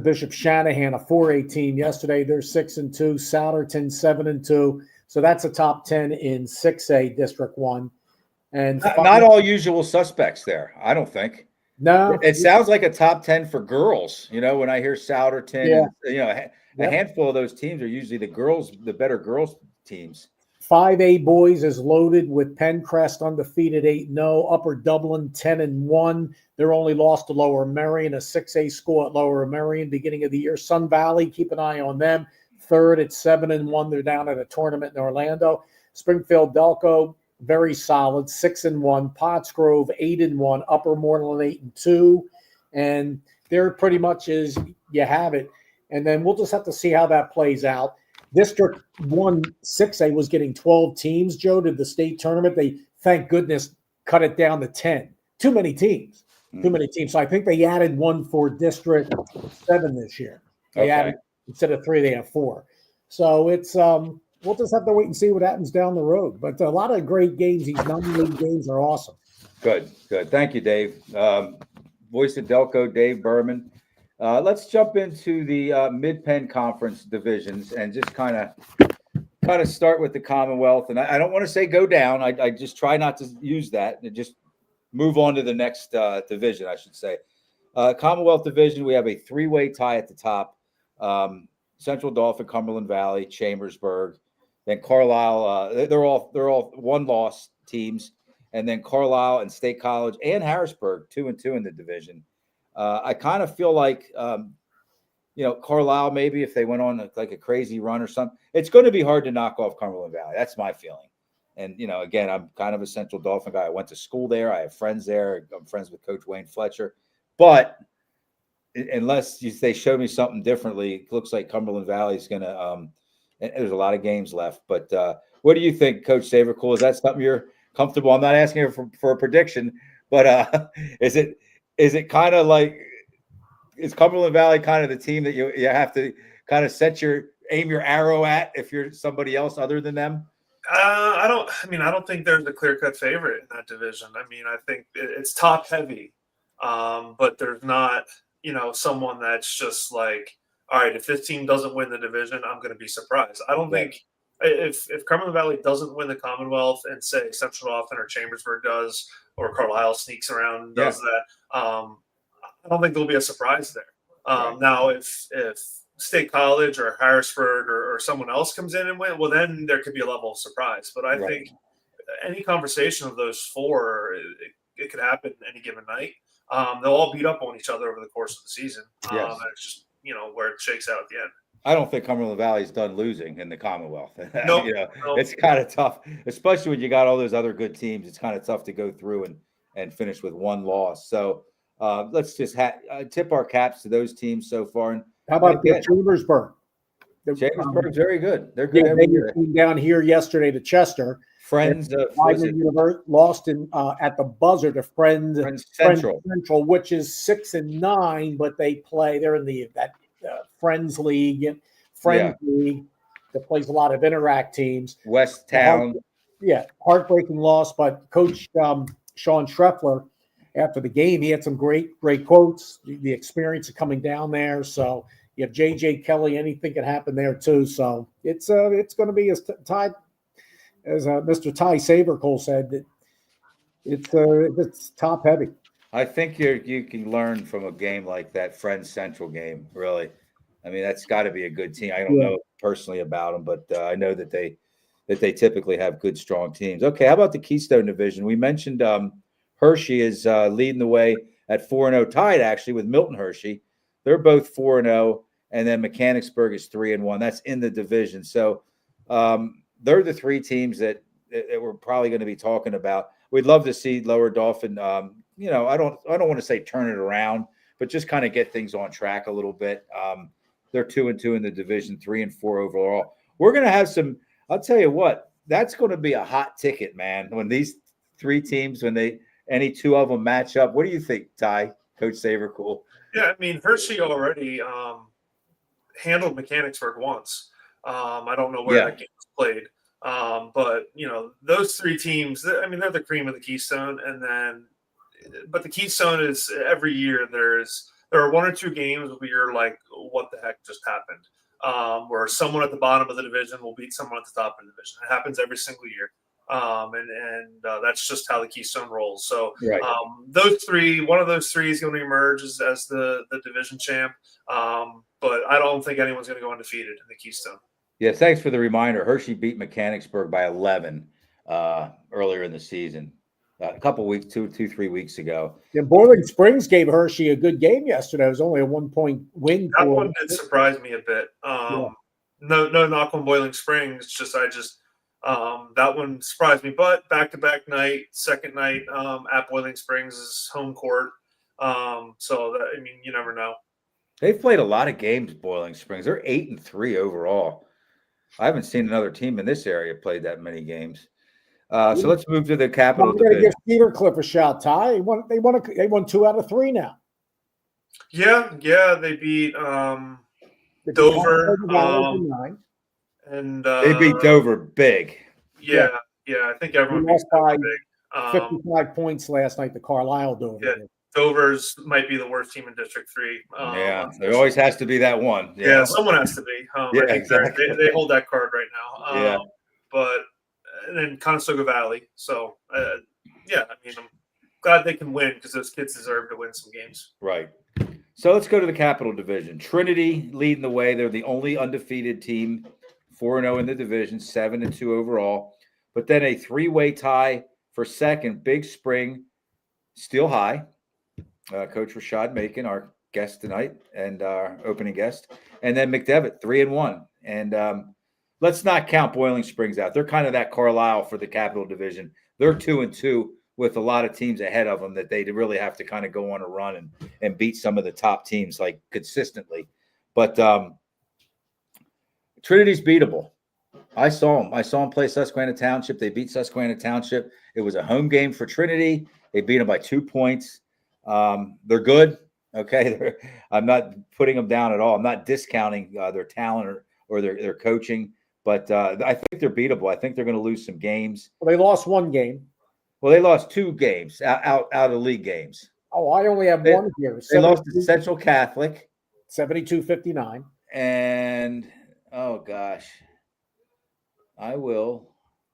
Bishop Shanahan, a 4A team yesterday. They're 6-2. Souderton 7-2. So that's a top 10 in 6A District 1. And not all usual suspects there, I don't think. No. It sounds like a top 10 for girls. When I hear Souderton, a handful of those teams are usually the better girls teams. 5A boys is loaded with Pencrest undefeated 8-0. Upper Dublin 10-1. They're only lost to Lower Merion, a 6A school at Lower Merion beginning of the year. Sun Valley, keep an eye on them. Third at 7-1. They're down at a tournament in Orlando. Springfield Delco, very solid, 6-1. Pottsgrove 8-1. Upper Moreland 8-2. And they're pretty much as you have it. And then we'll just have to see how that plays out. District 1 6A was getting 12 teams, Joe, to the state tournament. They, thank goodness, cut it down to 10. Too many teams. So I think they added one for District 7 this year. They added, instead of 3, they have 4. So it's we'll just have to wait and see what happens down the road. But a lot of great games. These non-league games are awesome. Good. Thank you, Dave. Voice of Delco, Dave Berman. Let's jump into the Mid-Penn Conference divisions and just kind of start with the Commonwealth. And I don't want to say go down. I just try not to use that and just move on to the next division, I should say. Commonwealth division, we have a three-way tie at the top. Central Dauphin, Cumberland Valley, Chambersburg, then Carlisle. They're all one-loss teams, and then Carlisle and State College and Harrisburg 2-2 in the division. I kind of feel like Carlisle, maybe if they went on like a crazy run or something, it's going to be hard to knock off Cumberland Valley. That's my feeling. And again, I'm kind of a Central Dauphin guy. I went to school there. I have friends there. I'm friends with Coach Wayne Fletcher. But unless they show me something differently, it looks like Cumberland Valley is going to. There's a lot of games left, but what do you think, Coach Savercool? Is that something you're comfortable? I'm not asking you for a prediction, but is it kind of like, is Cumberland Valley kind of the team that you have to kind of aim your arrow at if you're somebody else other than them? I don't think there's a clear-cut favorite in that division. I mean, I think it's top heavy, but there's not, someone that's just like, all right, if this team doesn't win the division, I'm going to be surprised. I don't think if Cumberland Valley doesn't win the Commonwealth and say Central Dauphin or Chambersburg does, or Carlisle sneaks around and does that, I don't think there'll be a surprise there. Now, if State College or Harrisburg or someone else comes in and win, well, then there could be a level of surprise. But I think any conversation of those four, it could happen any given night. They'll all beat up on each other over the course of the season. And it's just, where it shakes out at the end. I don't think Cumberland Valley's done losing in the Commonwealth. Nope. It's kind of tough, especially when you got all those other good teams. It's kind of tough to go through and finish with one loss. So let's just tip our caps to those teams so far. And how about Chambersburg? Chambersburg's very good. They're good every year. Came down here yesterday to Chester. Friends lost at the buzzer to Friends Central, which is 6-9, but they're in that Friends League League that plays a lot of Interact teams. West Town. Heartbreaking loss, but Coach Sean Schreffler, after the game, he had some great quotes, the experience of coming down there. So you have JJ Kelly, anything can happen there too. So it's going to be as tied as Mr. Ty Savercool said, that it's top heavy. I think you can learn from a game like that Friends Central game. Really, I mean that's got to be a good team. I don't know personally about them, but I know that they typically have good, strong teams. Okay, how about the Keystone Division? We mentioned Hershey is leading the way at 4-0, tied actually with Milton Hershey. They're both 4-0, and then Mechanicsburg is 3-1. That's in the division. So they're the three teams that we're probably going to be talking about. We'd love to see Lower Dauphin. I don't want to say turn it around, but just kind of get things on track a little bit. They're 2-2 in the division, 3-4 overall. We're going to have some. I'll tell you what, that's going to be a hot ticket, man. When these three teams, any two of them match up. What do you think, Ty? Coach Savercool? Yeah, I mean Hershey already handled Mechanicsburg once. I don't know where that game was played. But those three teams, they're the cream of the Keystone. But the Keystone is every year there are one or two games where you're like, what the heck just happened? Where someone at the bottom of the division will beat someone at the top of the division. It happens every single year. That's just how the Keystone rolls. So one of those three is going to emerge as the division champ. But I don't think anyone's going to go undefeated in the Keystone. Yeah, thanks for the reminder. Hershey beat Mechanicsburg by 11 earlier in the season, a couple weeks, 3 weeks ago. Yeah, Boiling Springs gave Hershey a good game yesterday. It was only a 1-point win. That one did surprise me a bit. No knock on Boiling Springs. That one surprised me. But back-to-back night, second night at Boiling Springs' home court. You never know. They've played a lot of games, Boiling Springs. They're 8-3 overall. I haven't seen another team in this area play that many games. So let's move to the Capital Division. I'm going to give Cedar Cliff a shout, Ty. They won 2 out of 3 now. Yeah, they beat Dover. They beat Dover big. Yeah, I think everyone beats Dover big. Um, 55 points last night. The Carlisle Dover. Yeah. Dover's might be the worst team in District 3. Yeah, there always has to be that one. Yeah, someone has to be. Yeah, I think exactly. they hold that card right now. Yeah. But and then Conestoga Valley. So yeah, I mean, I'm glad they can win because those kids deserve to win some games. Right. So let's go to the Capital Division. Trinity leading the way. They're the only undefeated team, 4-0 in the division, 7-2 overall. But then a three-way tie for second. Big Spring, Steel High. Coach Rashad Macon, our guest tonight, and our opening guest. And then McDevitt, 3-1. And let's not count Boiling Springs out. They're kind of that Carlisle for the Capital Division. They're 2-2 with a lot of teams ahead of them that they really have to kind of go on a run and beat some of the top teams like consistently. But Trinity's beatable. I saw them play Susquehanna Township. They beat Susquehanna Township. It was a home game for Trinity. They beat them by 2 points. They're good. Okay. I'm not putting them down at all. I'm not discounting their talent or their coaching, but I think they're beatable. I think they're going to lose some games. Well, they lost one game. Well, they lost 2 games out of league games. Oh, I only have one here. They lost to Central Catholic. 72-59. And, oh, gosh. I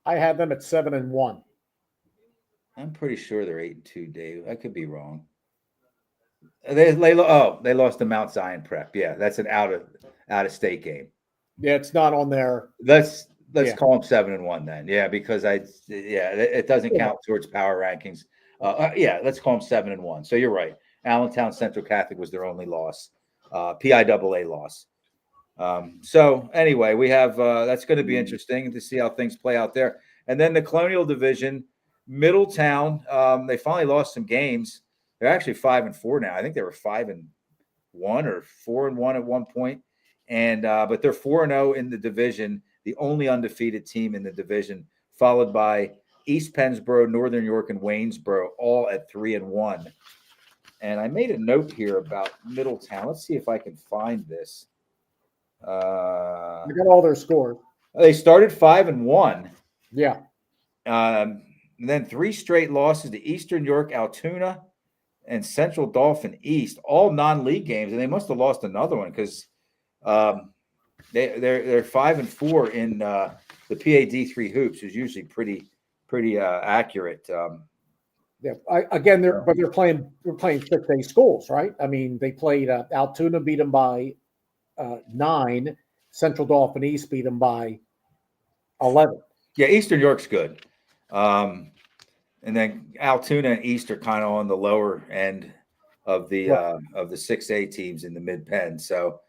have them at 7-1. I'm pretty sure they're 8-2, Dave. I could be wrong. They lost to Mount Zion Prep. Yeah, that's an out of state game. Yeah, it's not on there. Let's call them 7-1 then. Yeah, because it doesn't count towards power rankings. Let's call them 7-1. So you're right. Allentown Central Catholic was their only loss, PIAA loss. So anyway, we have that's going to be interesting to see how things play out there. And then the Colonial Division, Middletown, they finally lost some games. They're actually 5-4 now. I think they were 5-1 or 4-1 at one point. And but they're 4-0 in the division, the only undefeated team in the division, followed by East Pennsboro, Northern York, and Waynesboro, all at 3-1. And I made a note here about Middletown. Let's see if I can find this. I got all their scores. They started 5-1. Yeah. And then 3 straight losses to Eastern York, Altoona, and Central Dauphin East, all non-league games, and they must have lost another one because they're 5-4 in the PAD3 hoops, is usually pretty accurate. Yeah. They're playing 6A schools, right? I mean, they played Altoona, beat them by 9. Central Dauphin East beat them by 11. Yeah, Eastern York's good. And then Altoona and East are kind of on the lower end of the 6A teams in the mid-pen. So,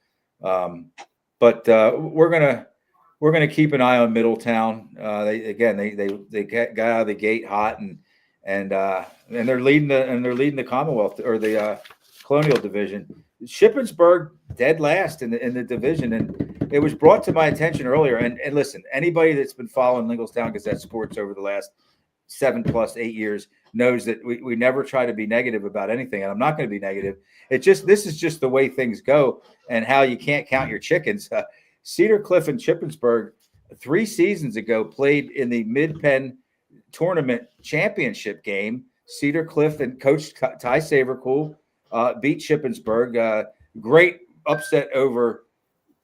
but we're gonna keep an eye on Middletown. They got out of the gate hot and they're leading the Commonwealth or the Colonial Division. Shippensburg dead last in the division, and it was brought to my attention earlier. And listen, anybody that's been following Lingelstown Gazette sports over the last 7+8 years knows that we never try to be negative about anything, and I'm not going to be negative. This is just the way things go and how you can't count your chickens. Cedar Cliff and Shippensburg 3 seasons ago played in the Mid-Penn tournament championship game. Cedar Cliff and Coach Ty Savercool beat Shippensburg. Great upset over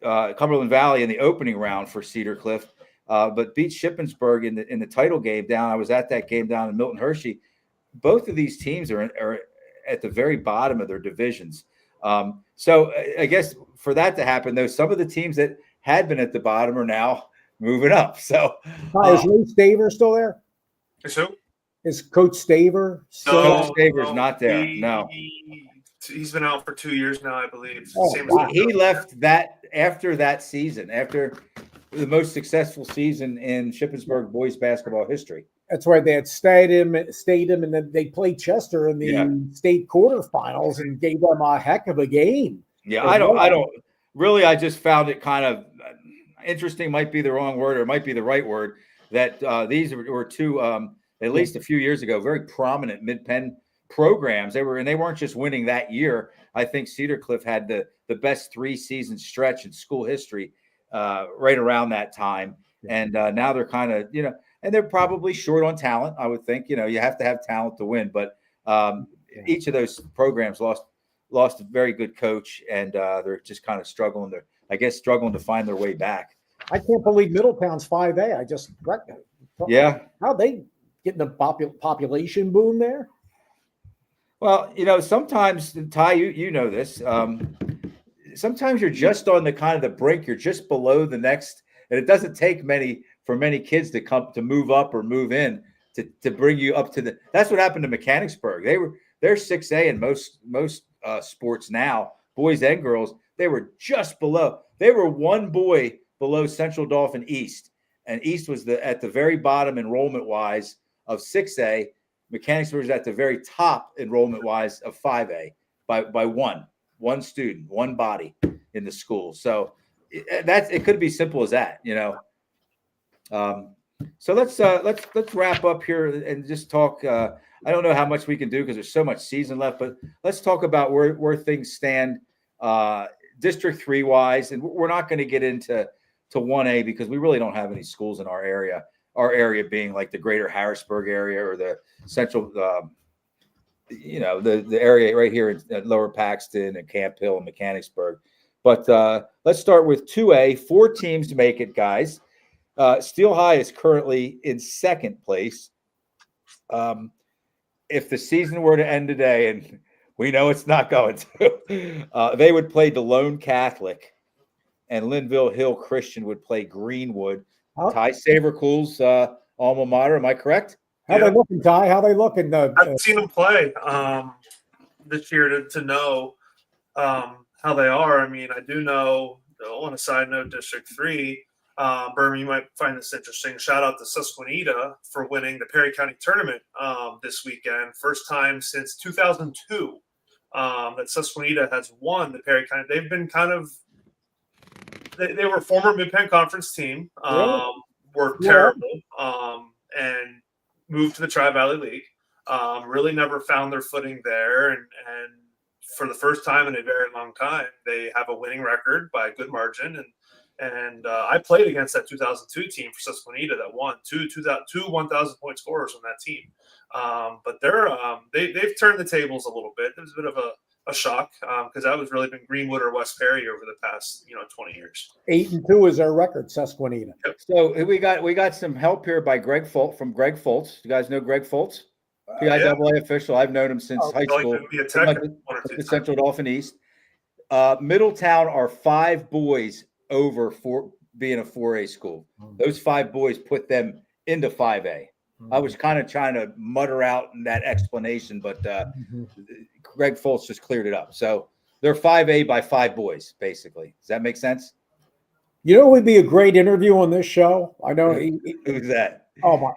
Cumberland Valley in the opening round for Cedar Cliff. But beat Shippensburg in the title game down. I was at that game down in Milton Hershey. Both of these teams are at the very bottom of their divisions. So I guess for that to happen, though, some of the teams that had been at the bottom are now moving up. So is Ray Staver still there? So is Coach Staver? Coach Staver's not there. He's been out for 2 years now, I believe. He left that after that season, after the most successful season in Shippensburg boys basketball history. That's right. They had stayed him, and then they played Chester in the state quarterfinals and gave them a heck of a game. Yeah, I don't really. I just found it kind of interesting. Might be the wrong word, or it might be the right word. That these were 2, at least a few years ago, very prominent Mid-Penn programs. They weren't just winning that year. I think Cedar Cliff had the best 3-season stretch in school history right around that time. And now they're kind of, and they're probably short on talent. I would think, you have to have talent to win, but each of those programs lost a very good coach, and they're just kind of struggling to find their way back. I can't believe Middletown's 5A. How they getting a population boom there? Well, sometimes, Ty, you know this. Sometimes you're just on the kind of the brink. You're just below the next, and it doesn't take many kids to move up or move in to bring you up to the. That's what happened to Mechanicsburg. They're 6A in most sports now, boys and girls. They were just below. They were one boy below Central Dauphin East, and East was at the very bottom enrollment wise of 6A. Mechanicsburg was at the very top enrollment wise of 5A by one student, one body in the school. So it could be simple as that, So let's wrap up here and just talk. I don't know how much we can do because there's so much season left, but let's talk about where things stand District 3 wise, and we're not going to get into 1A because we really don't have any schools in our area. Our area being like the greater Harrisburg area or the central, the area right here at Lower Paxton and Camp Hill and Mechanicsburg. But let's start with 2A. 4 teams to make it, guys. Steel High is currently in second place. If the season were to end today, and we know it's not going to, they would play DeLone Catholic, and Linville Hill Christian would play Greenwood. Ty Sabercool's alma mater. Am I correct? How they looking, Ty? How they looking? I've seen them play this year to know how they are. I mean, I do know, on a side note, District 3, Berman, you might find this interesting. Shout out to Susquehanna for winning the Perry County tournament this weekend. First time since 2002 that Susquehanna has won the Perry County. They've been kind of they were a former Mid-Penn Conference team, were terrible, and moved to the Tri-Valley League. Really never found their footing there, and for the first time in a very long time, they have a winning record by a good margin. And I played against that 2002 team for Susquehanna that won two 1,000-point scorers on that team. But they've turned the tables a little bit. It was a bit of a shock because that was really been Greenwood or West Perry over the past 20 years. 8-2 is their record, Susquehanna. Yep. So we got some help here by Greg Foltz. You guys know Greg Foltz? PIAA official. I've known him since high school. The Central Dauphin East. Middletown are 5 boys over being a 4A school. Those 5 boys put them into 5A. I was kind of trying to mutter out that explanation, but Greg Foltz just cleared it up. So they're 5A by 5 boys, basically. Does that make sense? You know, it would be a great interview on this show. I know. Who's that? Oh my!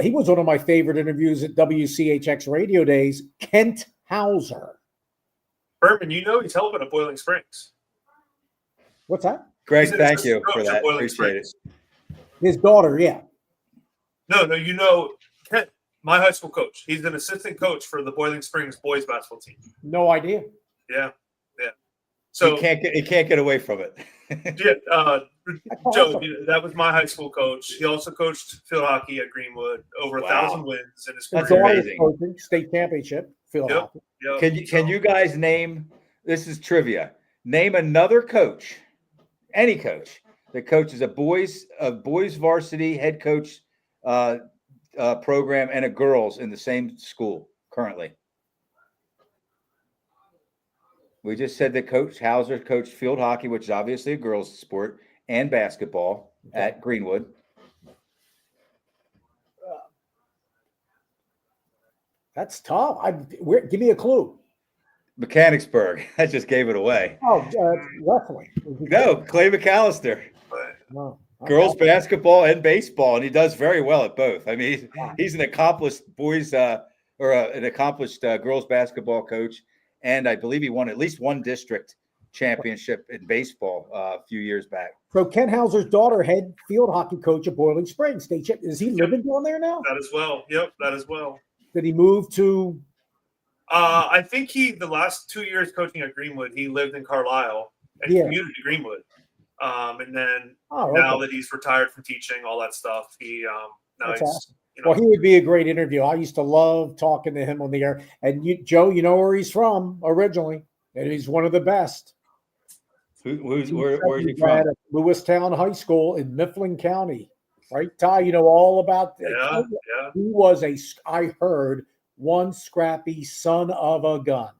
He was one of my favorite interviews at WCHX Radio Days. Kent Hauser. Berman, he's helping at Boiling Springs. What's that? Greg, thank you for that. Appreciate it. His daughter, yeah. No, Kent, my high school coach. He's an assistant coach for the Boiling Springs boys basketball team. No idea. Yeah. So he can't get away from it. Joe, that was my high school coach. He also coached field hockey at Greenwood, over 1,000 wins in his career. That's amazing. Coaching, state championship field hockey. Yep. Can you guys name? This is trivia. Name another coach, any coach that coaches a boys varsity head coach program and a girls in the same school currently. We just said that Coach Hauser coached field hockey, which is obviously a girls' sport, and basketball at Greenwood. That's tough. Give me a clue. Mechanicsburg. I just gave it away. Oh, wrestling. No, Clay McAllister. No. Girls basketball and baseball, and he does very well at both. I mean, he's an accomplished an accomplished girls basketball coach, and I believe he won at least one district championship in baseball a few years back. So Ken Hauser's daughter, head field hockey coach at Boiling Springs State Champ. Is he living down there now? That as well. Yep, that as well. Did he move to? I think the last 2 years coaching at Greenwood, he lived in Carlisle and commuted to Greenwood. And then Oh, now okay. that he's retired from teaching, all that stuff, he now That's he's awesome. you know Well, he would be a great interview. I used to love talking to him on the air. And Joe, you know where he's from originally, and he's one of the best. Where's he Grad from? at Lewistown High School in Mifflin County, right? Ty, you know all about that. yeah. He was I heard, one scrappy son of a gun.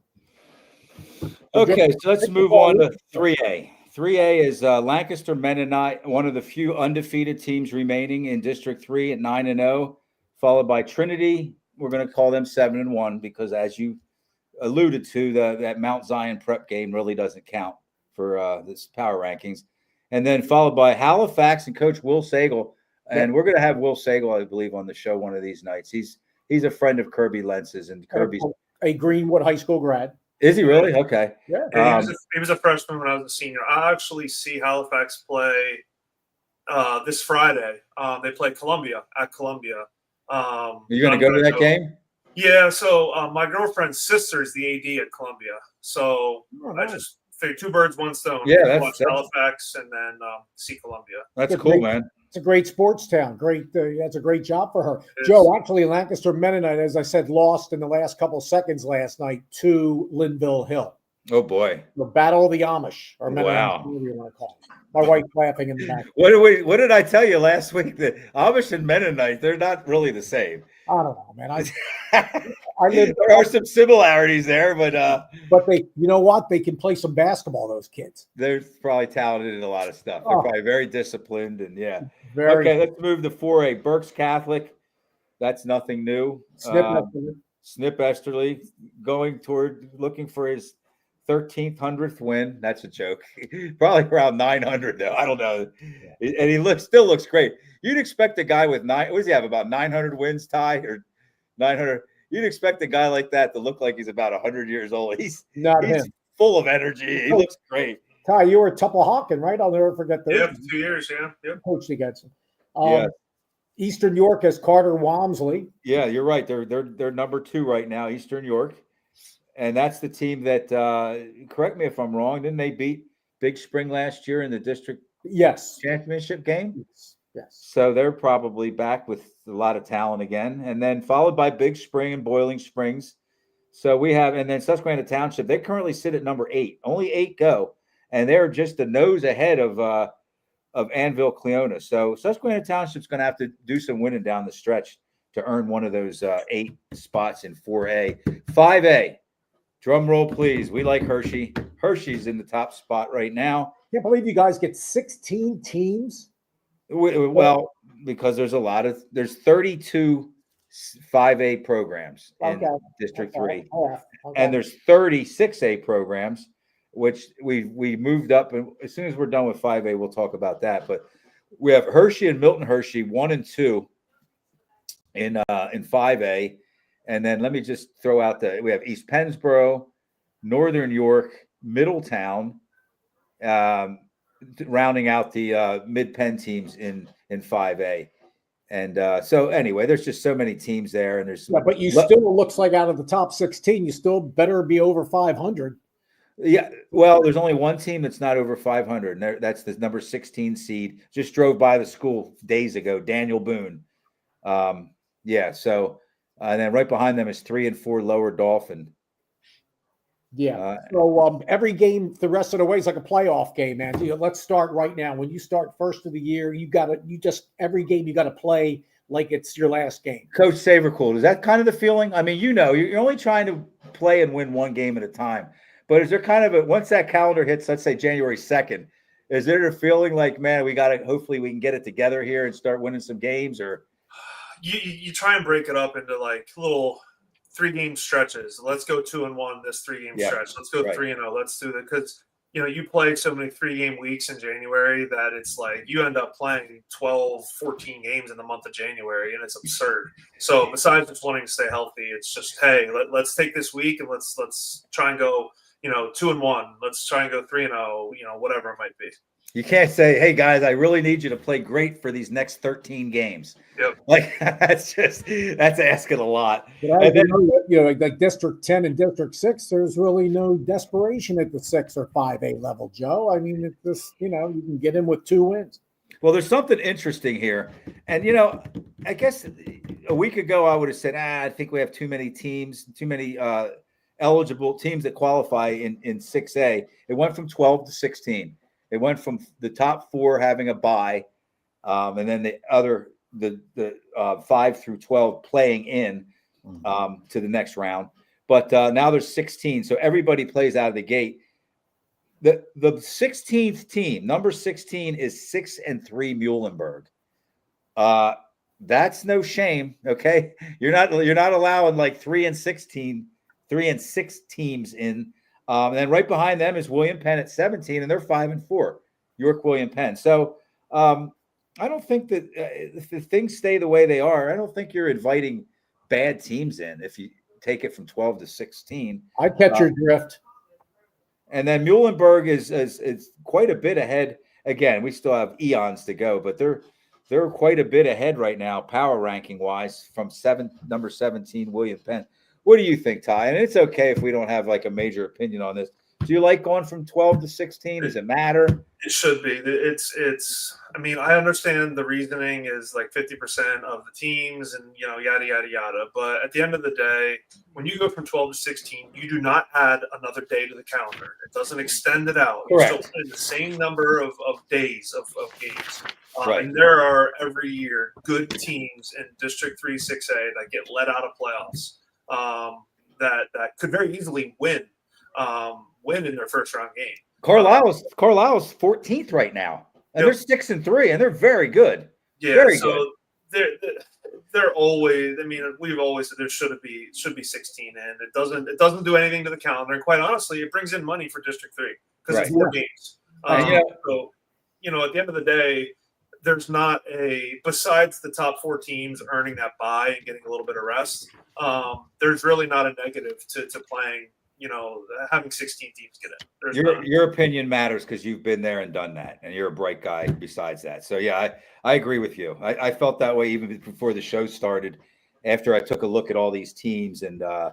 Okay, so let's move on to 3A. 3A is Lancaster Mennonite, one of the few undefeated teams remaining in District 3 at 9-0, followed by Trinity. We're going to call them 7-1 because, as you alluded to, that Mount Zion prep game really doesn't count for this power rankings. And then followed by Halifax and Coach Will Sagal. And we're going to have Will Sagal, I believe, on the show one of these nights. He's a friend of Kirby Lentz's, and Kirby's a Greenwood High School grad. Is he really? Okay. Yeah. He was a freshman when I was a senior. I actually see Halifax play this Friday. They play Columbia at Columbia. You're going to go to that game? Yeah. So my girlfriend's sister is the AD at Columbia. So nice. I just figured 2 birds, 1 stone. Yeah, watch Halifax and then see Columbia. That's cool, man. It's a great sports town. Great. That's a great job for her. Joe, actually, Lancaster Mennonite, as I said, lost in the last couple seconds last night to Linville Hill. Oh, boy. The Battle of the Amish. Or Wow. Whatever you want to call it. My wife laughing in the back. What did I tell you last week? That Amish and Mennonite, they're not really the same. I don't know, man. I lived. There are some similarities there, but they, you know what? They can play some basketball. Those kids. They're probably talented in a lot of stuff. They're probably very disciplined, and yeah. Very. Okay, let's move to 4A. Burke's Catholic. That's nothing new. Snip Esterly going toward looking for his 1,300th win. That's a joke. Probably around 900 though. I don't know. Yeah. And he still looks great. You'd expect a guy with what does he have, about 900 wins, Ty, or 900? You'd expect a guy like that to look like he's about 100 years old. He's full of energy. He looks great. Ty, you were at Tupple-Hawken, right? I'll never forget that. Yeah, 2 years. Yeah. Coach against him. Yeah. Eastern York has Carter Walmsley. Yeah, you're right. They're number 2 right now, Eastern York. And that's the team that, correct me if I'm wrong, didn't they beat Big Spring last year in the district championship game? Yes. So they're probably back with a lot of talent again. And then followed by Big Spring and Boiling Springs. So we have, and then Susquehanna Township, they currently sit at number 8. Only 8 go. And they're just a nose ahead of Anvil Cleona. So Susquehanna Township's going to have to do some winning down the stretch to earn one of those 8 spots in 4A. 5A. Drum roll, please. We like Hershey. Hershey's in the top spot right now. Can't believe you guys get 16 teams. Well, because there's 32 5A programs in District 3. And there's 30 6A programs, which we moved up. And as soon as we're done with 5A, we'll talk about that. But we have Hershey and Milton Hershey 1 and 2 in 5A. And then let me just throw out we have East Pennsboro, Northern York, Middletown, rounding out the mid-Penn teams in 5A. And so anyway, there's just so many teams there. And there's but you still looks like out of the top 16, you still better be over 500. Yeah, well, there's only one team that's not over 500, and that's the number 16 seed. Just drove by the school days ago, Daniel Boone. So and then right behind them is 3 and 4 Lower Dolphin. Yeah. So every game the rest of the way is like a playoff game, man. Let's start right now. When you start first of the year, every game you got to play like it's your last game. Coach Savercool, is that kind of the feeling? I mean, you're only trying to play and win one game at a time. But is there kind of once that calendar hits, let's say January 2nd, is there a feeling like, man, hopefully we can get it together here and start winning some games? Or you try and break it up into like little 3-game stretches. Let's go 2-1 this 3-game stretch. Let's go 3-0. Let's do that, because you play so many 3-game weeks in January that it's like you end up playing 12, 14 games in the month of January, and it's absurd. So besides just wanting to stay healthy, it's just, hey, let's take this week and let's try and go 2-1. Let's try and go 3-0. Whatever it might be. You can't say, hey, guys, I really need you to play great for these next 13 games. Yep. Like, that's asking a lot. But like District 10 and District 6, there's really no desperation at the 6 or 5A level, Joe. I mean, it's just, you can get in with 2 wins. Well, there's something interesting here. And, I guess a week ago I would have said, I think we have too many teams, too many eligible teams that qualify in 6A. It went from 12 to 16. It went from the top 4 having a bye, and then the 5 through 12 playing in to the next round. But now there's 16, so everybody plays out of the gate. The 16th team, number 16, is 6-3 Muhlenberg. That's no shame. Okay, you're not allowing like 3 and 6 teams in. And then right behind them is William Penn at 17, and they're 5-4. York William Penn. So I don't think that if things stay the way they are, I don't think you're inviting bad teams in if you take it from 12 to 16. I catch your drift. And then Muhlenberg is quite a bit ahead. Again, we still have eons to go, but they're quite a bit ahead right now, power ranking wise, from number 17, William Penn. What do you think, Ty? And it's okay if we don't have like a major opinion on this. Do you like going from 12 to 16? Does it matter? It should be. I mean, I understand the reasoning is like 50% of the teams and, yada, yada, yada. But at the end of the day, when you go from 12 to 16, you do not add another day to the calendar. It doesn't extend it out. Correct. You still play the same number of days of games. Right. And there are every year good teams in District 3, 6A that get let out of playoffs that could very easily win in their first round game. Carlisle's 14th right now, and they're 6-3, and they're very good. Yeah, very so good. They're always. I mean, we've always said there should be 16 in. It doesn't do anything to the calendar, and quite honestly, it brings in money for District 3 because it's 4 games. So at the end of the day, there's not besides the top 4 teams earning that bye and getting a little bit of rest. There's really not a negative to playing. Having 16 teams get in. Your opinion matters because you've been there and done that, and you're a bright guy besides that. So, yeah, I agree with you. I felt that way even before the show started, after I took a look at all these teams. So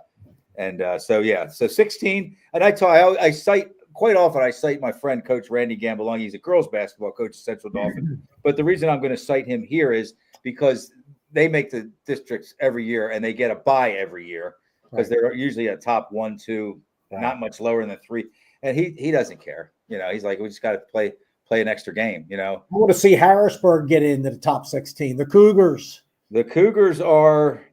16. And I cite quite often, I cite my friend, Coach Randy Gambelung. He's a girls basketball coach at Central Dauphin. But the reason I'm going to cite him here is because they make the districts every year, and they get a bye every year. Because they're usually a top 1, 2, not much lower than 3. And he doesn't care. He's like, we just got to play an extra game, I want to see Harrisburg get into the top 16. The Cougars. The Cougars are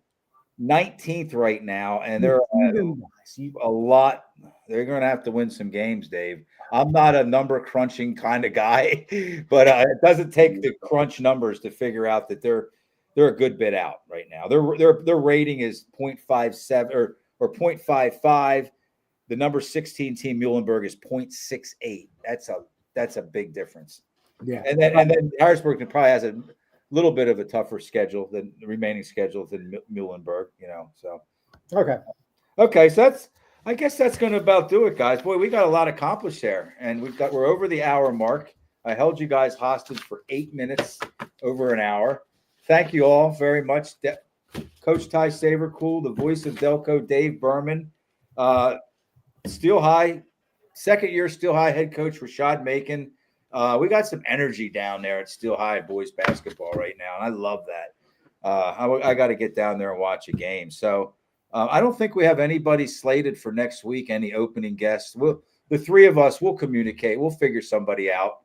19th right now, and they're a lot. They're going to have to win some games, Dave. I'm not a number crunching kind of guy, but it doesn't take the crunch numbers to figure out that they're a good bit out right now. Their rating is 0.57 or 0.55. The number 16 team Muhlenberg is 0.68. That's a big difference. Yeah. And then Harrisburg probably has a little bit of a tougher schedule than the remaining schedule than Muhlenberg, So okay, so I guess that's going to about do it, guys. Boy, we got a lot accomplished there, and we're over the hour mark. I held you guys hostage for 8 minutes, over an hour. Thank you all very much. Coach Ty Sabercool, the voice of Delco, Dave Berman, Steel High, second-year Steel High head coach Rashad Macon. We got some energy down there at Steel High boys basketball right now, and I love that. I got to get down there and watch a game. So I don't think we have anybody slated for next week, any opening guests. The 3 of us will communicate. We'll figure somebody out.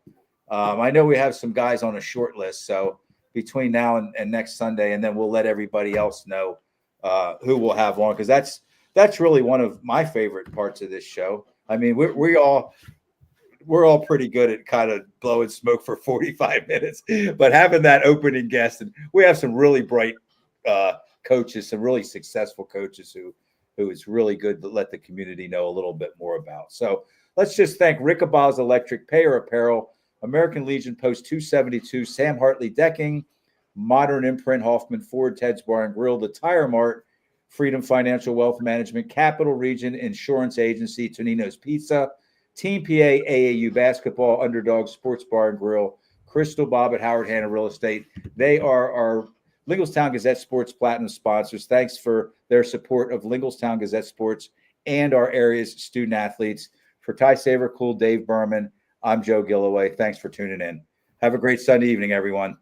I know we have some guys on a short list, so between now and next Sunday, and then we'll let everybody else know who we'll have on, because that's really one of my favorite parts of this show. I mean, we're all pretty good at kind of blowing smoke for 45 minutes, but having that opening guest, and we have some really bright coaches, some really successful coaches who is really good to let the community know a little bit more about. So let's just thank Rickabaz Electric, Payer Apparel, American Legion Post 272, Sam Hartley Decking, Modern Imprint, Hoffman Ford, Ted's Bar and Grill, The Tire Mart, Freedom Financial Wealth Management, Capital Region Insurance Agency, Tonino's Pizza, Team PA, AAU Basketball, Underdog Sports Bar and Grill, Crystal Bob at Howard Hanna Real Estate. They are our Lingelstown Gazette Sports Platinum sponsors. Thanks for their support of Lingelstown Gazette Sports and our area's student athletes. For Ty Saver, Cool, Dave Berman, I'm Joe Gilloway. Thanks for tuning in. Have a great Sunday evening, everyone.